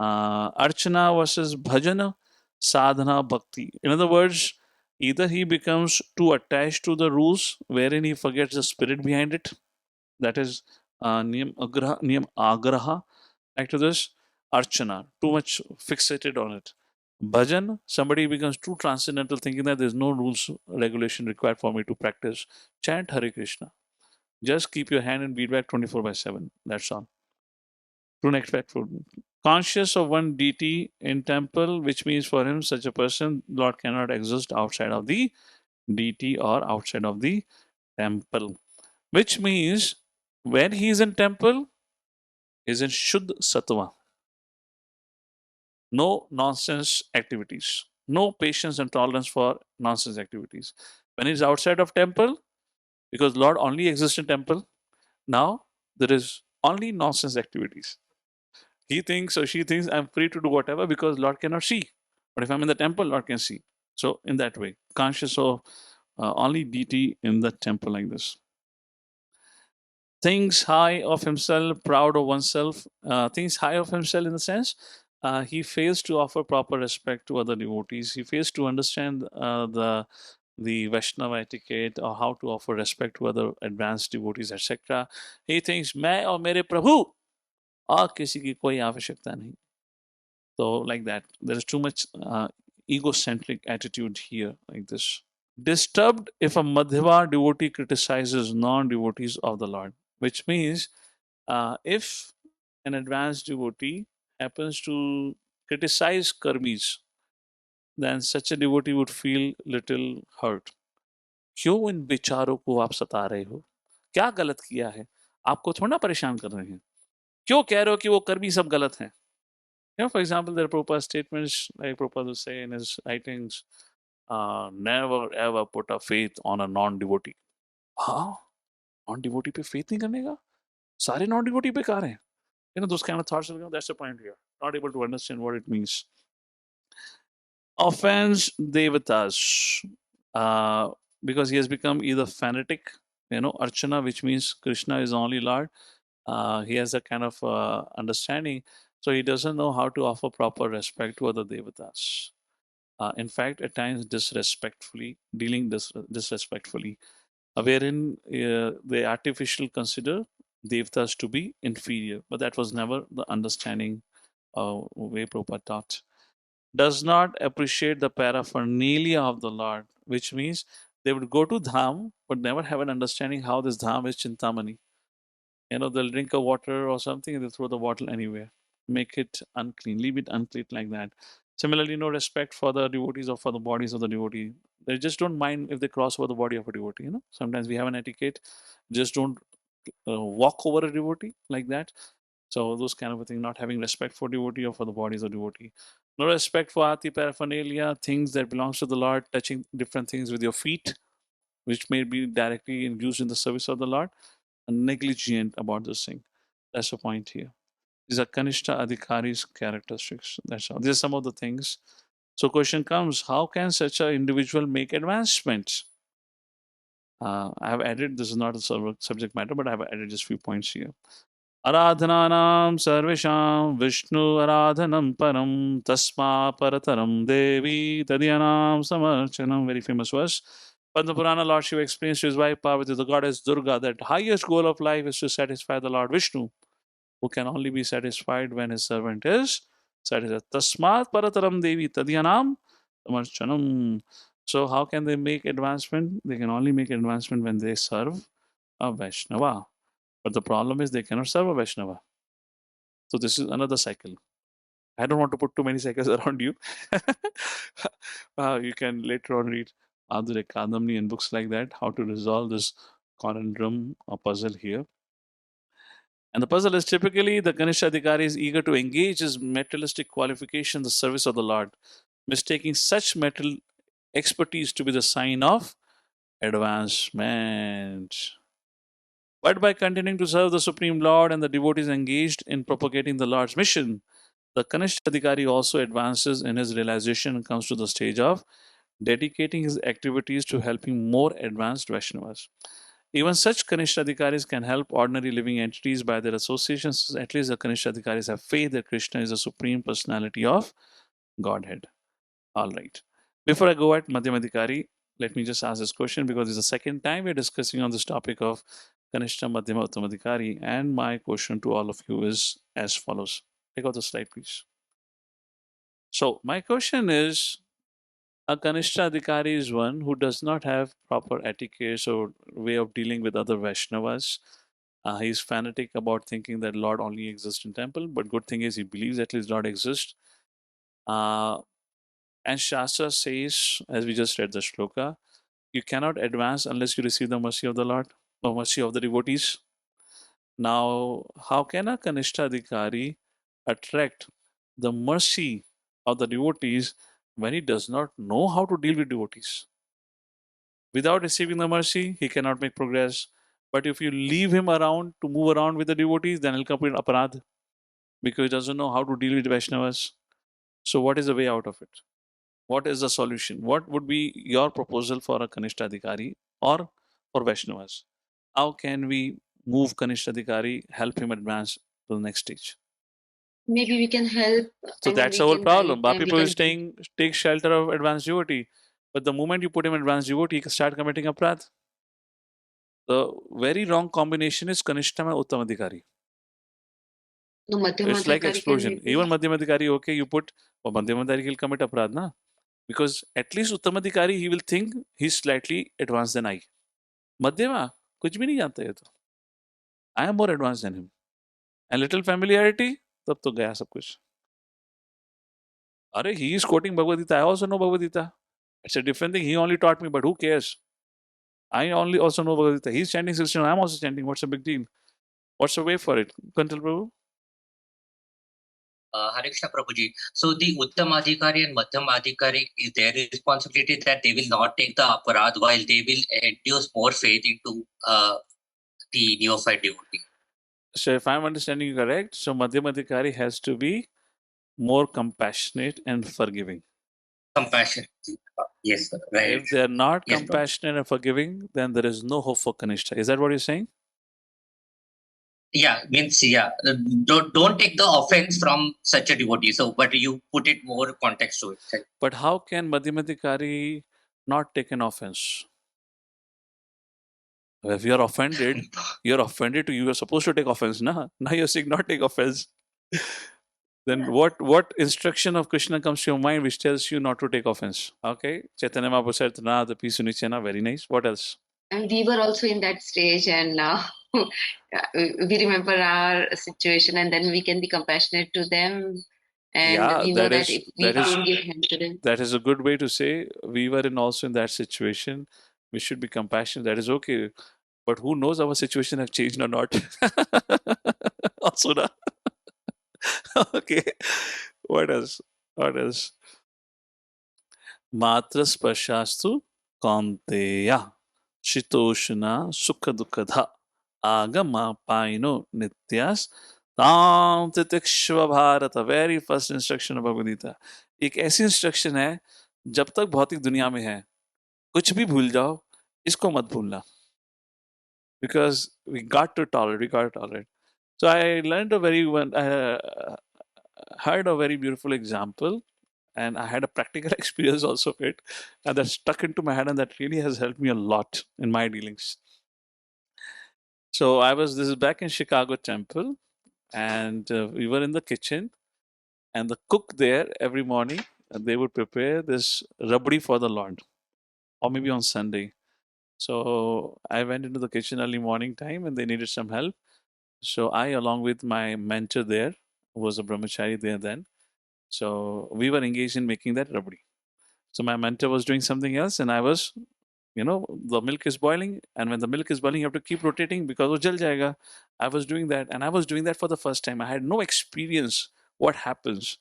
Archana versus bhajana, sadhana, bhakti. In other words, either he becomes too attached to the rules, wherein he forgets the spirit behind it. That is niyam agraha. Like to this, archana, too much fixated on it. Bhajan, somebody becomes too transcendental, thinking that there's no rules, regulation required for me to practice. Chant Hare Krishna. Just keep your hand in beadbag 24/7. That's all. Don't expect food. conscious of one deity in temple, which means for him, such a person, Lord cannot exist outside of the deity or outside of the temple. Which means when he is in temple, is in Shuddh Sattva. No nonsense activities. No patience and tolerance for nonsense activities. When he's outside of temple, because Lord only exists in temple, now there is only nonsense activities. He thinks or she thinks I'm free to do whatever because Lord cannot see. But if I'm in the temple, Lord can see. So in that way, conscious of only deity in the temple like this. Thinks high of himself, proud of oneself, thinks high of himself in the sense he fails to offer proper respect to other devotees. He fails to understand the Vaishnava etiquette or how to offer respect to other advanced devotees, etc. He thinks, मैं और मेरे प्रभु और किसी की कोई आवश्यकता नहीं. So like that, there is too much egocentric attitude here, like this. Disturbed if a Madhva devotee criticizes non-devotees of the Lord, which means if an advanced devotee happens to criticize karmis, then such a devotee would feel little hurt. क्यों इन बेचारों को आप सता रहे हो? क्या गलत किया है? आपको थोड़ा परेशान कर रहे हैं. क्यों कह रहे हो कि वो कर्मी सब गलत हैं? You know, for example, there are Prabhupada statements like Prabhupada will say in his writings, never ever put a faith on a non-devotee. हाँ, non-devotee पे faith नहीं करने का? सारे non-devotee बेकार हैं. You know, those kind of thoughts, that's the point here. Not able to understand what it means. Offends devatas, because he has become either fanatic, Archana, which means Krishna is only Lord. He has a kind of understanding, so he doesn't know how to offer proper respect to other devatas. In fact, at times disrespectfully, dealing disrespectfully, wherein they artificially consider devatas to be inferior, but that was never the understanding way Prabhupada taught. Does not appreciate the paraphernalia of the Lord, which means they would go to Dham but never have an understanding how this Dham is Chintamani. They'll drink a water or something and they'll throw the bottle anywhere. Make it unclean, leave it unclean like that. Similarly, no respect for the devotees or for the bodies of the devotee. They just don't mind if they cross over the body of a devotee. Sometimes we have an etiquette, just don't walk over a devotee like that. So those kind of a thing, not having respect for devotee or for the bodies of devotee. No respect for arti paraphernalia, things that belongs to the Lord, touching different things with your feet, which may be directly used in the service of the Lord, and negligent about this thing. That's the point here. These are Kanishta Adhikari's characteristics. That's all. These are some of the things. So question comes, how can such an individual make advancements? I have added, this is not a subject matter, but I have added just few points here. आराधनानां सर्वेषां विष्णु आराधनं परं तस्मा परतरं देवी तदीयानां समर्चनम. Very famous verse. Padma Purana, Lord Shiva explains to his wife Parvati, the goddess Durga, that highest goal of life is to satisfy the Lord Vishnu, who can only be satisfied when his servant is satisfied. Tasmat parataram devi tadyanam samarchanam. So how can they make advancement? They can only make advancement when they serve a Vaishnava. But the problem is they cannot serve a Vaishnava. So this is another cycle. I don't want to put too many cycles around you. You can later on read Adure Kadamni and books like that, how to resolve this conundrum or puzzle here. And the puzzle is typically the Ganesha Adhikari is eager to engage his materialistic qualification in the service of the Lord, mistaking such material expertise to be the sign of advancement. But by continuing to serve the Supreme Lord and the devotees engaged in propagating the Lord's mission, the Kanishta Adhikari also advances in his realization and comes to the stage of dedicating his activities to helping more advanced Vaishnavas. Even such Kanishta Adhikaris can help ordinary living entities by their associations. At least the Kanishta Adhikaris have faith that Krishna is the Supreme Personality of Godhead. All right. Before I go at Madhyam Adhikari, let me just ask this question because it's the second time we're discussing on this topic of Kanishta, Madhyama, Uttam Adhikari. And my question to all of you is as follows. Take out the slide, please. So, my question is, a Kanishta Adhikari is one who does not have proper etiquette or way of dealing with other Vaishnavas. He's fanatic about thinking that Lord only exists in temple, but good thing is he believes at least Lord exists. And Shastra says, as we just read the shloka, you cannot advance unless you receive the mercy of the Lord, or mercy of the devotees. Now, how can a Kanishtadhikari attract the mercy of the devotees when he does not know how to deal with devotees? Without receiving the mercy, he cannot make progress. But if you leave him around to move around with the devotees, then he'll commit aparadh because he doesn't know how to deal with Vaishnavas. So, what is the way out of it? What is the solution? What would be your proposal for a Kanishtadhikari or for Vaishnavas? How can we move Kanishtadhikari, help him advance to the next stage? Maybe we can help. So I mean, that's we our can problem. guide But them. We people is can. staying, take shelter of advanced devotee. But the moment you put him in advanced devotee, he can start committing aparadh. The very wrong combination is Kanishta and Uttam Adhikari. No, Madhyam It's like Adhikari can explosion. Even maybe. Madhyam Adhikari, okay, you put, or Madhyam Adhikari will commit aparadh, na? Because at least Uttam Adhikari, he will think he's slightly advanced than I. Madhyama, कुछ भी नहीं जानता ये तो. I am more advanced than him. And little familiarity, तब तो गया सब कुछ. अरे, he is quoting Bhagavad Gita. I also know Bhagavad Gita. It's a different thing. He only taught me, but who cares? I only also know Bhagavad Gita. He's chanting 16, I'm also chanting. What's the big deal? What's the way for it? Kantal Prabhu? Hare Krishna Prabhuji. So the Uttam Adhikari and Madhyam Adhikari is their responsibility that they will not take the aparadh while they will induce more faith into the neophyte devotee. So if I'm understanding you correct, so Madhyam Adhikari has to be more compassionate and forgiving. Compassion. Yes, sir. Right. If they're not Yes, Prabhu. compassionate and forgiving, then there is no hope for Kanishta. Is that what you're saying? Yeah, means yeah. Don't take the offense from such a devotee. So, but you put it more context to it. But how can Madhyam Adhikari not take an offense? If you're offended, you're offended. You are supposed to take offense, na? Now you're saying not take offense. Then what instruction of Krishna comes to your mind which tells you not to take offense? Okay, Chaitanya Mahaprabhu said, "Na the piece unichena." Very nice. What else? And we were also in that stage, and we remember our situation, and then we can be compassionate to them. And Yeah, we know that that is if we that is don't give hand to them, that is a good way to say we were also in that situation. We should be compassionate. That is okay. But who knows our situation have changed or not? Also, na? Okay. What else? What else? Matra spashastu kaunteya shitoshna sukha dukkadha agama paino nityas tam titikshva bharata. Very first instruction of Bhagavad Gita. एक ऐसी instruction है जब तक भौतिक दुनिया में है कुछ भी भूल जाओ इसको मत भूलना because we got to tolerate. So I learned a very one heard a very beautiful example and I had a practical experience also of it and that stuck into my head and that really has helped me a lot in my dealings. So this is back in Chicago temple and we were in the kitchen and the cook there every morning they would prepare this rabdi for the Lord or maybe on Sunday. So I went into the kitchen early morning time and they needed some help. So I, along with my mentor there, who was a brahmachari there then, so we were engaged in making that rabdi. So my mentor was doing something else, and I was, the milk is boiling, and when the milk is boiling, you have to keep rotating because it jal jayega. I was doing that, and I was doing that for the first time. I had no experience what happens.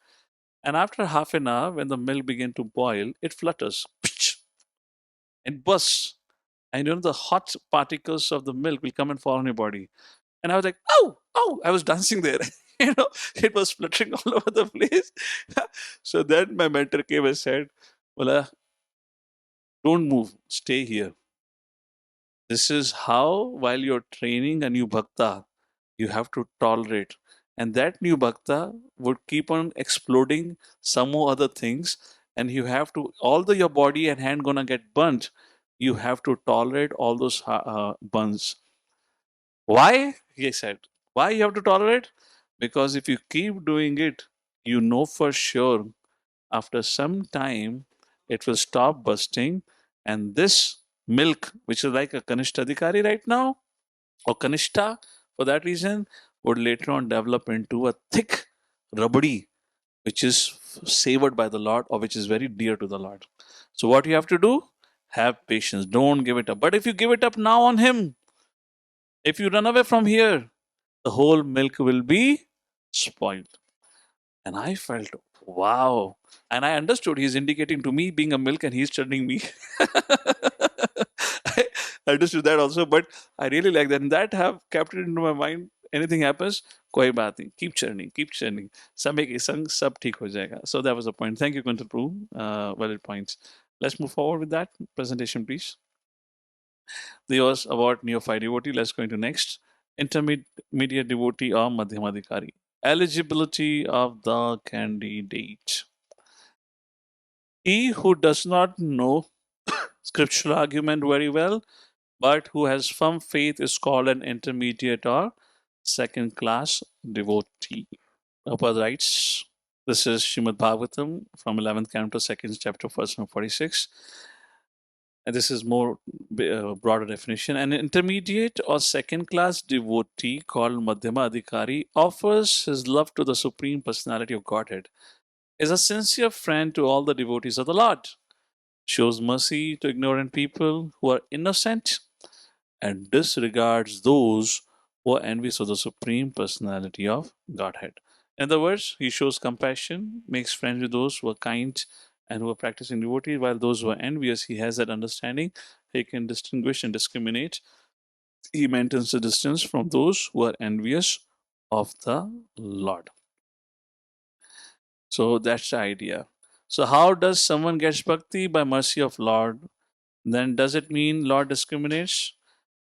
And after half an hour, when the milk began to boil, it flutters. It bursts. And the hot particles of the milk will come and fall on your body. And I was like, oh, oh, I was dancing there. It was fluttering all over the place. So then my mentor came and said, well, don't move, stay here. This is how, while you're training a new bhakta, you have to tolerate. And that new bhakta would keep on exploding some more other things. And you have to, although your body and hand gonna get burnt, you have to tolerate all those burns. Why? He said, why you have to tolerate? Because if you keep doing it, you know for sure after some time it will stop bursting and this milk, which is like a Kanishta Adhikari right now, or Kanishta For that reason, would later on develop into a thick rabdi, which is savored by the Lord or which is very dear to the Lord. So, what you have to do? Have patience. Don't give it up. But if you give it up now on Him, if you run away from here, the whole milk will be spoiled. And I felt, wow. And I understood he's indicating to me being a milk and he's turning me. I understood that also, but I really like that. And that have kept it into my mind. Anything happens, koi baat nahi. Keep churning, keep churning. Samay ke sang sab theek ho jayega. So that was the point. Thank you, Kuntal Prabhu. Valid points. Let's move forward with that presentation, please. This was about neophyte devotee. Let's go into next. Intermediate devotee or madhyamadhikari. Eligibility of the candidate. He who does not know scriptural argument very well, but who has firm faith is called an intermediate or second class devotee. Prabhupada writes, this is Srimad Bhagavatam from 11th canto, 2nd chapter, verse number 46. And this is more broader definition. An intermediate or second class devotee called Madhyama Adhikari offers his love to the Supreme Personality of Godhead, is a sincere friend to all the devotees of the Lord, shows mercy to ignorant people who are innocent, and disregards those who are envious of the Supreme Personality of Godhead. In other words, he shows compassion, makes friends with those who are kind and who are practicing devotee, while those who are envious, he has that understanding. He can distinguish and discriminate. He maintains the distance from those who are envious of the Lord. So that's the idea. So how does someone get bhakti? By mercy of Lord. Then does it mean Lord discriminates?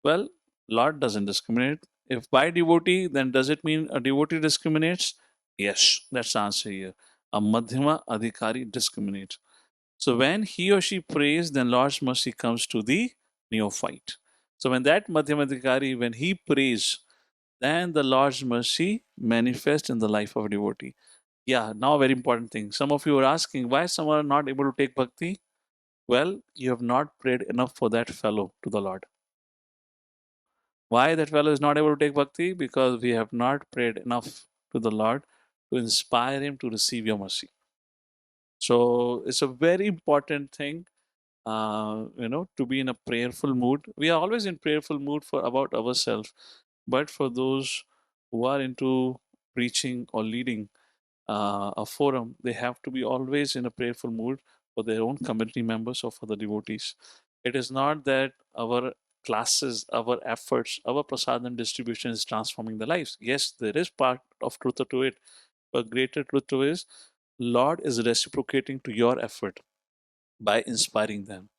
Well, Lord doesn't discriminate. If by devotee, then does it mean a devotee discriminates? Yes, that's the answer here. A Madhyama Adhikari discriminates. So when he or she prays, then Lord's mercy comes to the neophyte. So when that Madhyama Adhikari, when he prays, then the Lord's mercy manifests in the life of a devotee. Yeah, now very important thing. Some of you are asking why some are not able to take bhakti. Well, you have not prayed enough for that fellow to the Lord. Why that fellow is not able to take bhakti? Because we have not prayed enough to the Lord to inspire him to receive your mercy. So it's a very important thing, to be in a prayerful mood. We are always in prayerful mood for about ourselves, but for those who are into preaching or leading a forum, they have to be always in a prayerful mood for their own community members or for the devotees. It is not that our classes, our efforts, our prasadam distribution is transforming the lives. Yes, there is part of truth to it, but greater truth to is Lord is reciprocating to your effort by inspiring them.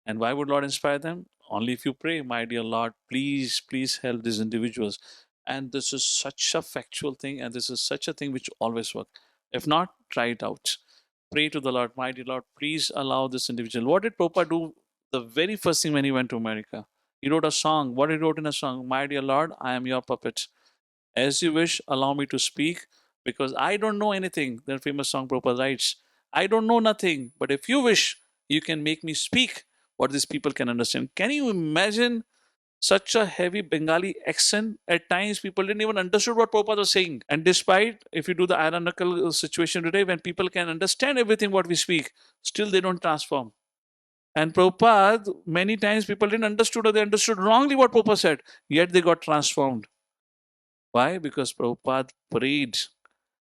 And why would Lord inspire them? Only if you pray, my dear Lord, please, please help these individuals. And this is such a factual thing, and this is such a thing which always works. If not, try it out. Pray to the Lord, my dear Lord, please allow this individual. What did Prabhupada do the very first thing when he went to America? He wrote a song. What he wrote in a song? My dear Lord, I am your puppet. As you wish, allow me to speak, because I don't know anything. That famous song Prabhupada writes. I don't know nothing, but if you wish, you can make me speak what these people can understand. Can you imagine such a heavy Bengali accent? At times, people didn't even understood what Prabhupada was saying. And despite, if you do the ironical situation today, when people can understand everything what we speak, still they don't transform. And Prabhupada, many times people didn't understood, or they understood wrongly what Prabhupada said, yet they got transformed. Why? Because Prabhupada prayed,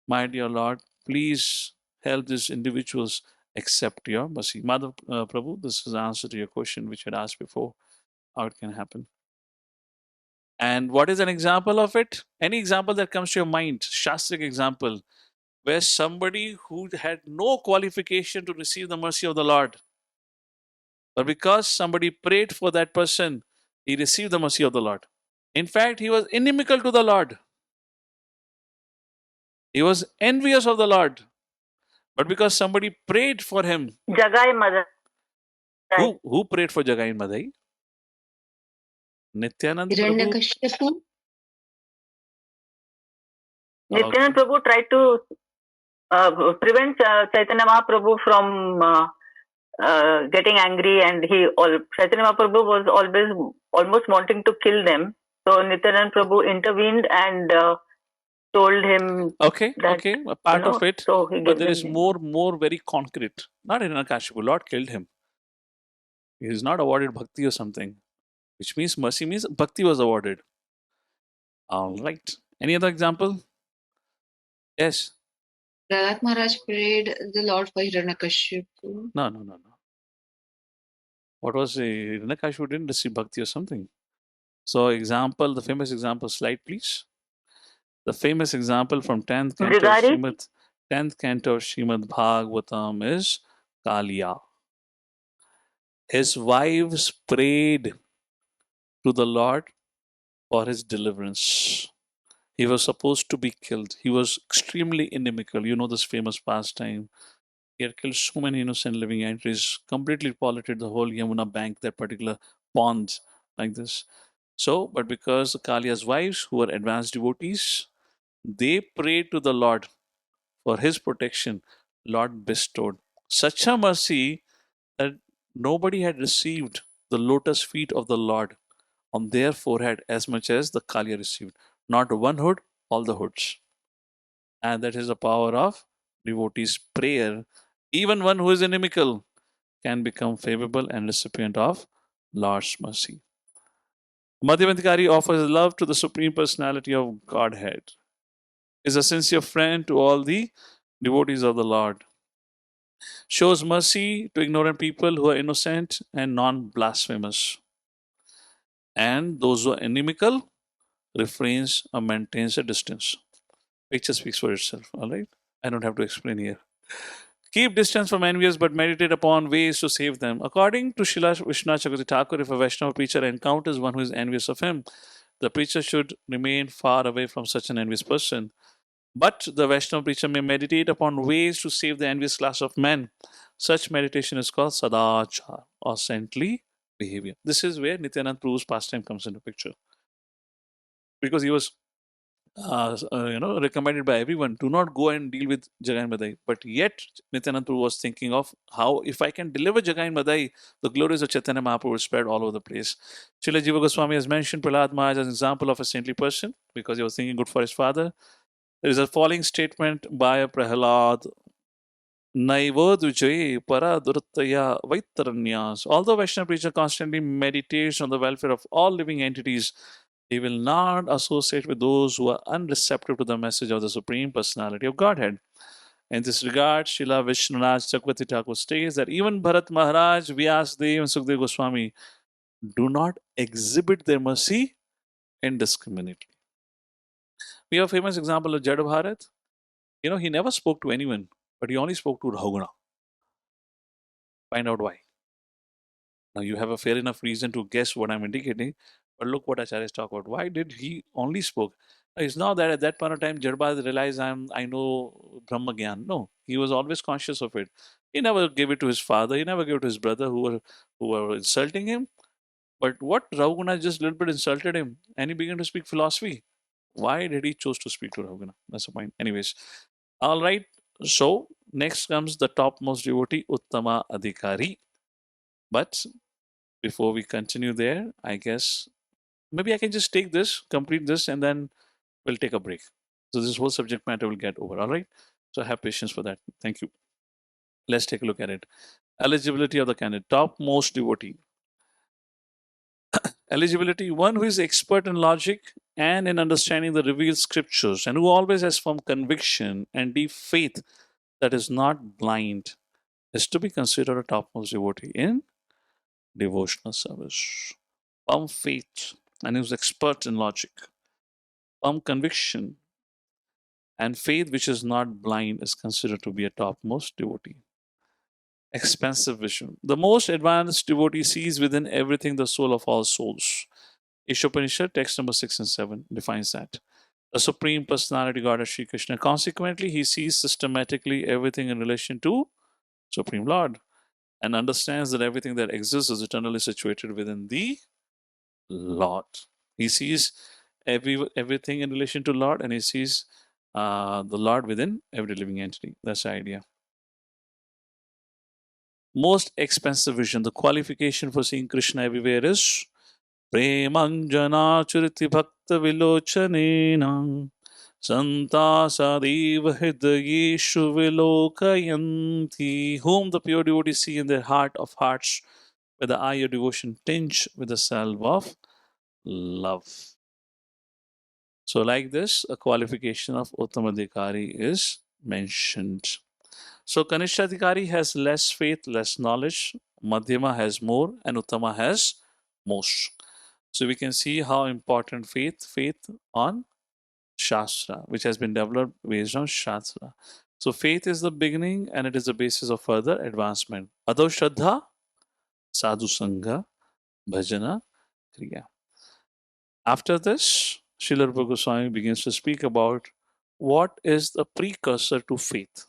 my dear Lord, please help these individuals accept your mercy. Madhav Prabhu, this is the answer to your question which I had asked before, how it can happen. And what is an example of it? Any example that comes to your mind, Shastric example, where somebody who had no qualification to receive the mercy of the Lord, but because somebody prayed for that person, he received the mercy of the Lord. In fact, he was inimical to the Lord. He was envious of the Lord. But because somebody prayed for him. Jagai Madan. Who prayed for Jagai Madai? Nityanand Prabhu? Hiranyakashipu? Nityanand Prabhu tried to prevent Chaitanya Mahaprabhu from getting angry, and Chaitanya Mahaprabhu was always almost wanting to kill them. So Nityanand Prabhu intervened and told him Okay, that, okay, a part of it. so he But gave there them is name. more very concrete. Not Hiranyakashipu. Lord killed him. He is not awarded bhakti or something, which means mercy means bhakti was awarded. All right. Any other example? Yes. Prahlad Maharaj prayed the Lord for Hiranyakashipu. No, no, no, no. What was Hiranyakashipu didn't receive bhakti or something. So example, the famous example slide, please. The famous example from 10th canto of Brigari? 10th canto of Srimad Bhagavatam is Kaliya. His wives prayed to the Lord for his deliverance. He was supposed to be killed. He was extremely inimical. You know this famous pastime. He had killed so many innocent living entities, completely polluted the whole Yamuna bank, that particular pond, like this. So, but because the Kaliya's wives, who were advanced devotees, they prayed to the Lord for his protection. Lord bestowed such a mercy that nobody had received the lotus feet of the Lord on their forehead as much as the Kaliya received. Not one hood, all the hoods. And that is the power of devotees' prayer. Even one who is inimical can become favorable and recipient of Lord's mercy. Madhyavantikari offers love to the Supreme Personality of Godhead, is a sincere friend to all the devotees of the Lord, shows mercy to ignorant people who are innocent and non blasphemous, and those who are inimical refrains or maintains a distance. Picture speaks for itself, all right? I don't have to explain here. Keep distance from envious, but meditate upon ways to save them. According to Srila Vishwanath Chakravarti Thakur, if a Vaishnava preacher encounters one who is envious of him, the preacher should remain far away from such an envious person. But the Vaishnava preacher may meditate upon ways to save the envious class of men. Such meditation is called sadachar, or saintly behavior. This is where Nityanand Prabhu's pastime comes into picture. Because he was recommended by everyone, do not go and deal with Jagai and Madai. But yet, Nityanand Prabhu was thinking of how, if I can deliver Jagai and Madai, the glories of Chaitanya Mahaprabhu will spread all over the place. Srila Jiva Goswami has mentioned Prahlad Maharaj as an example of a saintly person because he was thinking good for his father. There is a following statement by Prahlad. Naivadvijay para durataya vaitaranyas. Although Vaishnava preacher constantly meditates on the welfare of all living entities, he will not associate with those who are unreceptive to the message of the Supreme Personality of Godhead. In this regard, Srila Vishwanath Chakravarti Thakur states that even Bharat Maharaj, Vyasdev, and Sukdev Goswami do not exhibit their mercy indiscriminately. We have a famous example of Jada Bharat. He never spoke to anyone, but he only spoke to Rahuguna. Find out why. Now you have a fair enough reason to guess what I'm indicating, but look what Acharyas talk about. Why did he only spoke? It's not that at that point of time Jadbaz realized I know Brahma Gyan. No, he was always conscious of it. He never gave it to his father. He never gave it to his brother who were insulting him. But what Rahuguna just a little bit insulted him, and he began to speak philosophy. Why did he choose to speak to Rahuguna? That's the point. Anyways, all right. So next comes the topmost devotee, Uttama Adhikari. But before we continue there, I guess maybe I can just take this, complete this, and then we'll take a break. So this whole subject matter will get over. All right. So have patience for that. Thank you. Let's take a look at it. Eligibility of the candidate. Topmost devotee. Eligibility: one who is expert in logic and in understanding the revealed scriptures, and who always has firm conviction and deep faith that is not blind, is to be considered a topmost devotee in devotional service. Firm faith, and who is expert in logic. Firm conviction and faith which is not blind is considered to be a topmost devotee. Expansive vision. The most advanced devotee sees within everything the soul of all souls. Ishopanishad, text number 6 and 7, defines that. The Supreme Personality God Sri Krishna. Consequently, he sees systematically everything in relation to Supreme Lord and understands that everything that exists is eternally situated within the Lord. He sees everything in relation to Lord, and he sees the Lord within every living entity. That's the idea. Most expensive vision. The qualification for seeing Krishna everywhere is प्रेमाञ्जनाचुरिति भक्तविलोचनेन Santasadev hridayeshu vilokayanti. Whom the pure devotees see in their heart of hearts, with the eye of devotion tinge with the salve of love. So, like this, a qualification of Uttamadhikari is mentioned. So, Kanishadhikari has less faith, less knowledge, Madhyama has more, and Uttama has most. So, we can see how important faith on Shastra, which has been developed based on Shastra. So faith is the beginning and it is the basis of further advancement. Ado Shraddha, Sadhu Sangha, Bhajana, Kriya. After this, Srila Rupa Goswami begins to speak about what is the precursor to faith,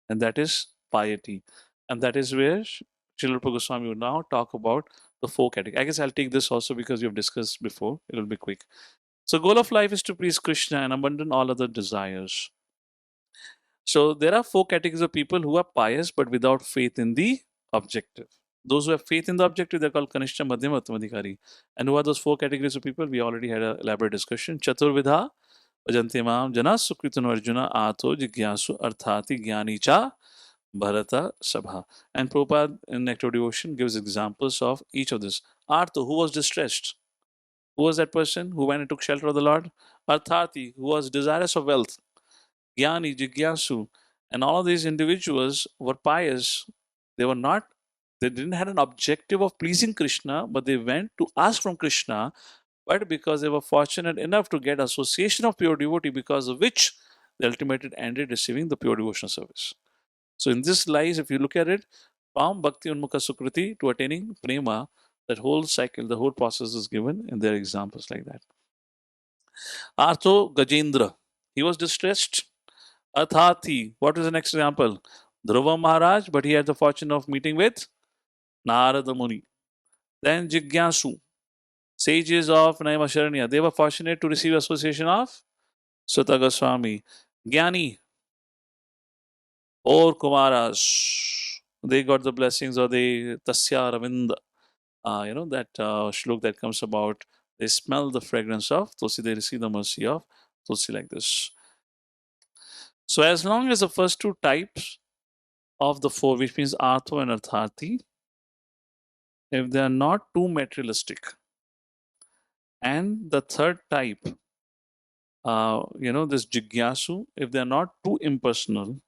and that is piety. And that is where Srila Rupa Goswami will now talk about the four categories. I guess I'll take this also because we have discussed before. It will be quick. So, goal of life is to please Krishna and abandon all other desires. So there are four categories of people who are pious but without faith in the objective. Those who have faith in the objective, they're called Kanishta, Madhyama, Uttamadhikari. And who are those four categories of people? We already had an elaborate discussion. Chaturvidha, Vajanti Mam, Jana, Sukritanu Arjuna, Ato, Jigyasu, Arthati, Jnani Cha, Bharata, Sabha. And Prabhupada in Nectar of Devotion gives examples of each of this. Artho, who was distressed? Who was that person who went and took shelter of the Lord? Arthati, who was desirous of wealth. Jnani, Jigyasu, and all of these individuals were pious. They were not, they didn't have an objective of pleasing Krishna, but they went to ask from Krishna, but because they were fortunate enough to get association of pure devotee, because of which they ultimately ended receiving the pure devotional service. So in this lies, if you look at it, from Bhakti Unmukha Sukriti to attaining Prema, that whole cycle, the whole process is given, and there are examples like that. Artho Gajendra, he was distressed. Athati, what is the next example? Dhruva Maharaj, but he had the fortune of meeting with Narada Muni. Then Jigyasu, sages of Naimasharanya, they were fortunate to receive association of Sutta Goswami. Jnani, or Kumaras, they got the blessings of the Tasya Ravinda. That shlok that comes about, they smell the fragrance of Tulsi, they receive the mercy of Tulsi like this. So as long as the first two types of the four, which means Artho and Arthati, if they are not too materialistic, and the third type, this Jigyasu, if they are not too impersonal,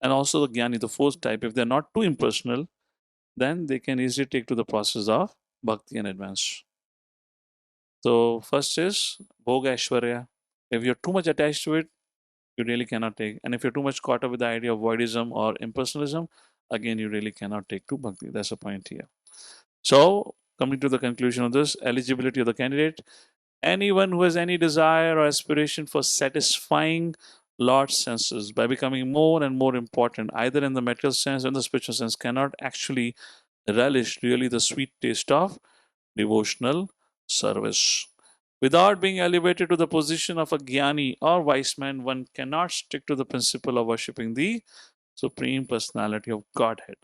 and also the Jnani, the fourth type, if they are not too impersonal, then they can easily take to the process of Bhakti and advance. So first is Bhoga Aishwarya. If you're too much attached to it, you really cannot take. And if you're too much caught up with the idea of voidism or impersonalism, again, you really cannot take to Bhakti. That's the point here. So, coming to the conclusion of this, eligibility of the candidate, anyone who has any desire or aspiration for satisfying Lord's senses by becoming more and more important, either in the material sense or in the spiritual sense, cannot actually relish really the sweet taste of devotional service. Without being elevated to the position of a jnani or wise man, one cannot stick to the principle of worshipping the Supreme Personality of Godhead.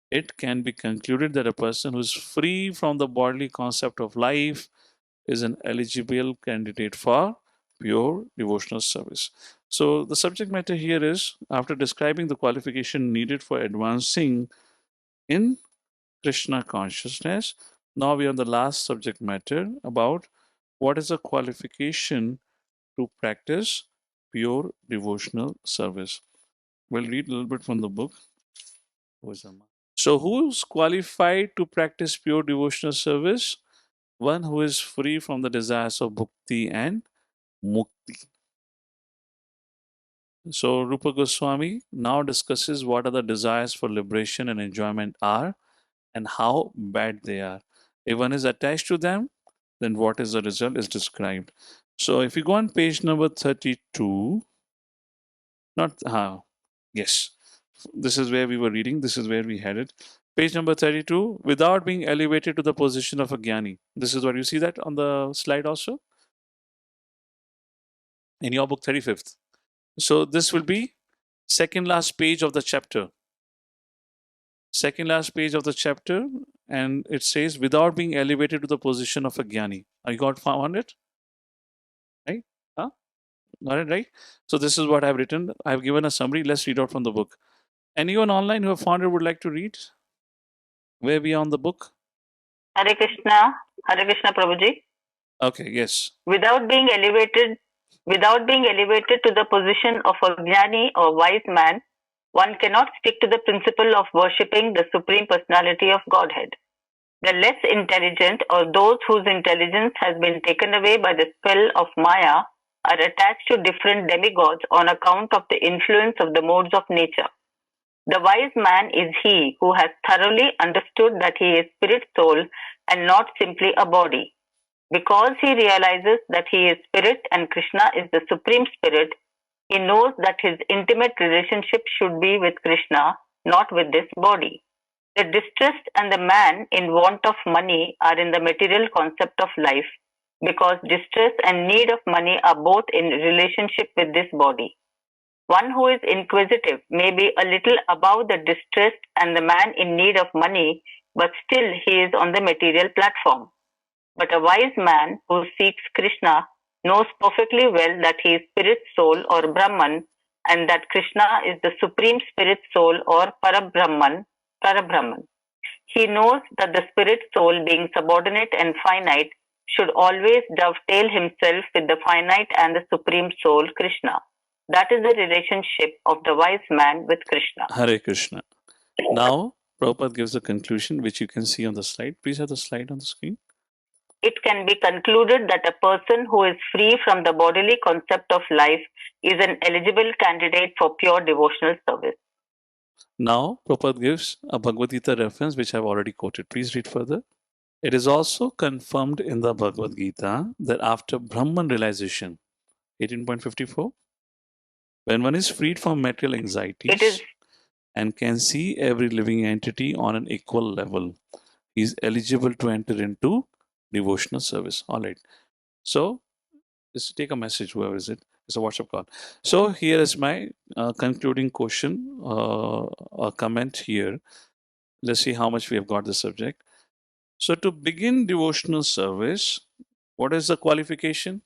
It can be concluded that a person who is free from the bodily concept of life is an eligible candidate for pure devotional service. So, the subject matter here is, after describing the qualification needed for advancing in Krishna consciousness, now we are on the last subject matter about what is the qualification to practice pure devotional service. We'll read a little bit from the book. So, who's qualified to practice pure devotional service? One who is free from the desires of bhukti and mukti. So, Rupa Goswami now discusses what are the desires for liberation and enjoyment are and how bad they are. If one is attached to them, then what is the result is described. So, if you go on page number 32, yes, this is where we were reading, this is where we had it. Page number 32, without being elevated to the position of a jnani. This is what you see that on the slide also in your book 35th. So this will be second last page of the chapter. Second last page of the chapter, and it says, without being elevated to the position of a jnani. You got found it? Right? Huh? Got it right? So this is what I've written. I've given a summary. Let's read out from the book. Anyone online who have found it would like to read? Where we are on the book? Hare Krishna Prabhuji. Okay, yes. Without being elevated to the position of a jnani or wise man, one cannot stick to the principle of worshipping the Supreme Personality of Godhead. The less intelligent, or those whose intelligence has been taken away by the spell of Maya, are attached to different demigods on account of the influence of the modes of nature. The wise man is he who has thoroughly understood that he is spirit soul and not simply a body. Because he realizes that he is spirit and Krishna is the supreme spirit, he knows that his intimate relationship should be with Krishna, not with this body. The distressed and the man in want of money are in the material concept of life, because distress and need of money are both in relationship with this body. One who is inquisitive may be a little above the distressed and the man in need of money, but still he is on the material platform. But a wise man who seeks Krishna knows perfectly well that he is spirit soul or Brahman, and that Krishna is the supreme spirit soul or Parabrahman. He knows that the spirit soul, being subordinate and finite, should always dovetail himself with the finite and the supreme soul, Krishna. That is the relationship of the wise man with Krishna. Hare Krishna. Now, Prabhupada gives a conclusion, which you can see on the slide. Please have the slide on the screen. It can be concluded that a person who is free from the bodily concept of life is an eligible candidate for pure devotional service. Now, Prabhupada gives a Bhagavad Gita reference, which I've already quoted. Please read further. It is also confirmed in the Bhagavad Gita that after Brahman realization, 18.54, when one is freed from material anxieties and can see every living entity on an equal level, he is eligible to enter into devotional service. All right. So, just take a message, whoever is it. It's a WhatsApp call. So, here is my concluding question, a comment here. Let's see how much we have got the subject. So, to begin devotional service, what is the qualification?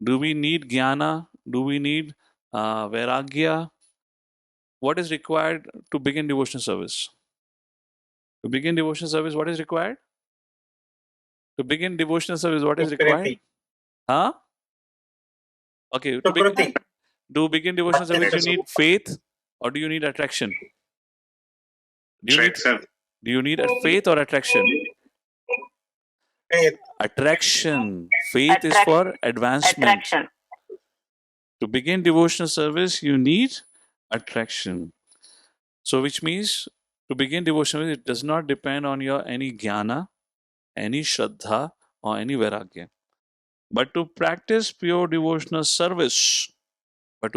Do we need jnana? Do we need vairagya? What is required to begin devotional service? To begin devotional service, what is required? To begin devotional service, what is required? Huh? Okay, to begin devotional service, you need faith or do you need attraction? Do you need a faith or attraction? Attraction. Faith is for advancement. To begin devotional service, you need attraction. So, which means to begin devotional, it does not depend on your any jnana, any shraddha, or any vairagya. But to practice pure devotional service, one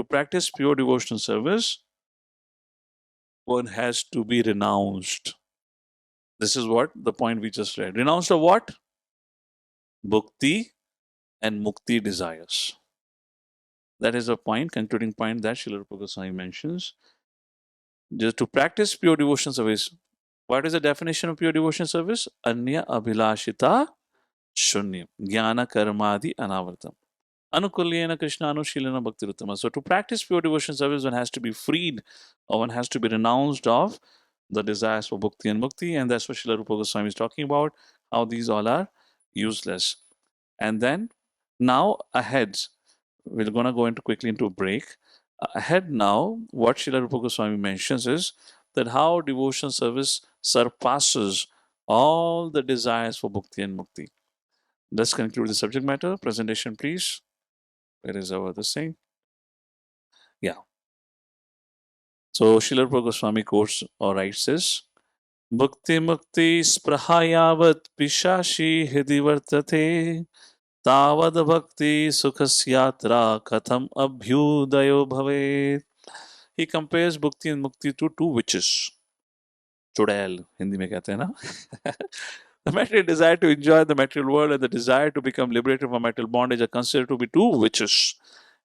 has to be renounced. This is what the point we just read. Renounced of what? Bhukti and mukti desires. That is a point, concluding point that Srila Rupa Goswami mentions. Just to practice pure devotional service. What is the definition of pure devotional service? Anya abhilashita shunyam. Jnana karmadi anavartam. Anukulyena Krishna Anushilena Bhaktiruttama. So to practice pure devotional service, one has to be freed or one has to be renounced of the desires for bhakti and mukti. And that's what Srila Rupa Goswami is talking about, how these all are useless. And then now ahead, we're going to go into quickly into a break. Ahead now, what Srila Rupa Goswami mentions is that how devotional service surpasses all the desires for bhakti and mukti. Let's conclude the subject matter. Presentation, please. Where is our this thing? Yeah. So Srila Rupa Goswami quotes or writes this: Bhakti mukti sprahayavat pishashi hidi vartate tavad bhakti sukhasyatra katham abhyudayo bhavet. He compares bhakti and mukti to two witches. Chudail, Hindi में कहते हैं ना. The material desire to enjoy the material world and the desire to become liberated from material bondage are considered to be two witches,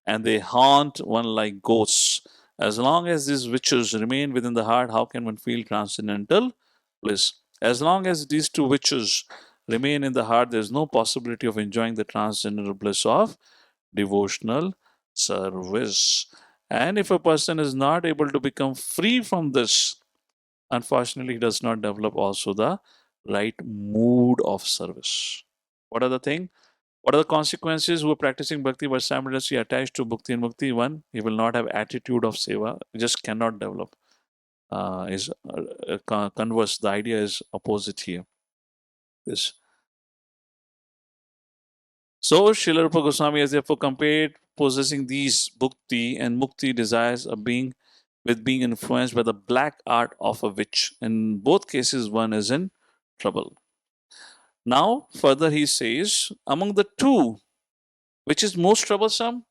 and they haunt one like ghosts As long as these witches remain within the heart, how can one feel transcendental bliss? As long as these two witches remain in the heart, there is no possibility of enjoying the transcendental bliss of devotional service. And if a person is not able to become free from this, unfortunately, he does not develop also the right mood of service. What are the things? What are the consequences who are practicing bhakti but simultaneously attached to bhakti and mukti? One, he will not have attitude of seva. He just cannot develop. Is converse. The idea is opposite here. This. So Srila Rupa Goswami has therefore compared possessing these bhakti and mukti desires of being with being influenced by the black art of a witch. In both cases, one is in trouble. Now, further he says, among the two, which is most troublesome?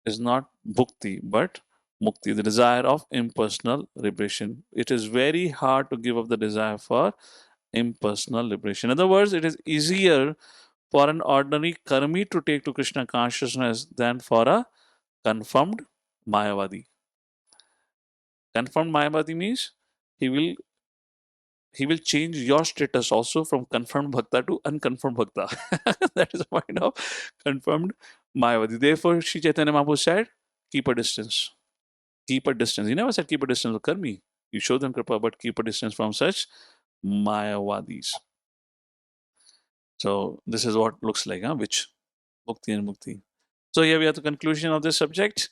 Is not bhukti but mukti, the desire of impersonal liberation. It is very hard to give up the desire for impersonal liberation. In other words, it is easier for an ordinary karmi to take to Krishna consciousness than for a confirmed Mayavadi. Confirmed Mayavadi means he will he will change your status also from confirmed bhakta to unconfirmed bhakta. That is the point of confirmed Mayavadi. Therefore, Sri Chaitanya Mahaprabhu said, keep a distance. Keep a distance. He never said keep a distance with karmi. You show them kripa, but keep a distance from such Mayavadis. So this is what looks like, which bhakti and mukti. So here we have the conclusion of this subject.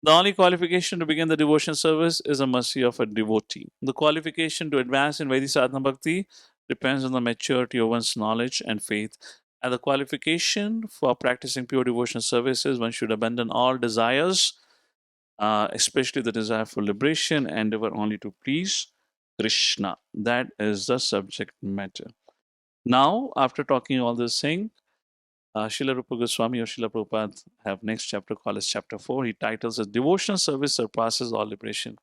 The only qualification to begin the devotion service is a mercy of a devotee. The qualification to advance in Vaidhi Sadhana Bhakti depends on the maturity of one's knowledge and faith. And the qualification for practicing pure devotion services, one should abandon all desires, especially the desire for liberation, and endeavor only to please Krishna. That is the subject matter. Now, after talking all this thing, Srila Rupa Goswami or Srila Prabhupada have next chapter called as chapter 4. He titles as Devotional Service Surpasses All Liberation.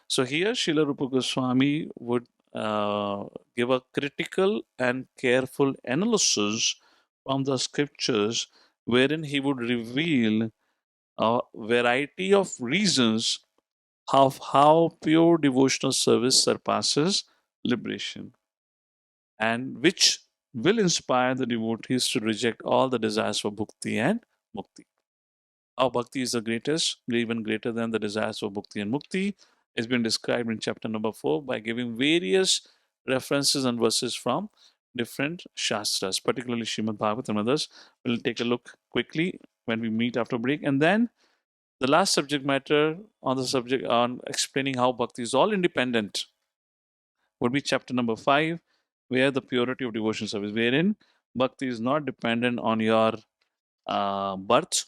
So here Srila Rupa Goswami would give a critical and careful analysis from the scriptures wherein he would reveal a variety of reasons of how pure devotional service surpasses liberation and which will inspire the devotees to reject all the desires for bhakti and mukti. How bhakti is the greatest, even greater than the desires for bhakti and mukti, has been described in chapter number 4 by giving various references and verses from different shastras, particularly Srimad Bhagavatam and others. We'll take a look quickly when we meet after break. And then the last subject matter on the subject on explaining how bhakti is all independent would be chapter number 5, where the purity of devotion service, wherein bhakti is not dependent on your birth,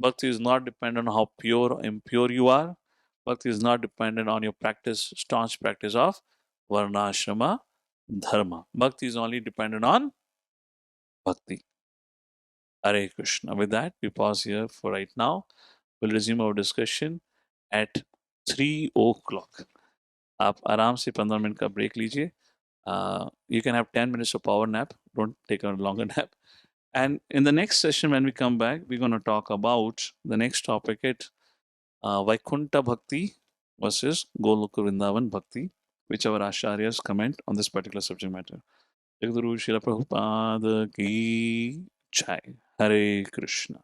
bhakti is not dependent on how pure or impure you are, bhakti is not dependent on your practice, staunch practice of varnashrama dharma. Bhakti is only dependent on bhakti. Hare Krishna. With that, we pause here for right now. We'll resume our discussion at 3 o'clock. आप आराम से 15 minute का break लीजिए. You can have 10 minutes of power nap. Don't take a longer nap. And in the next session, when we come back, we're going to talk about the next topic, Vaikunta Bhakti versus Goloka Vrindavan Bhakti, which our Acharyas comment on this particular subject matter. Jaguru Srila Prabhupada ki Jai. Hare Krishna.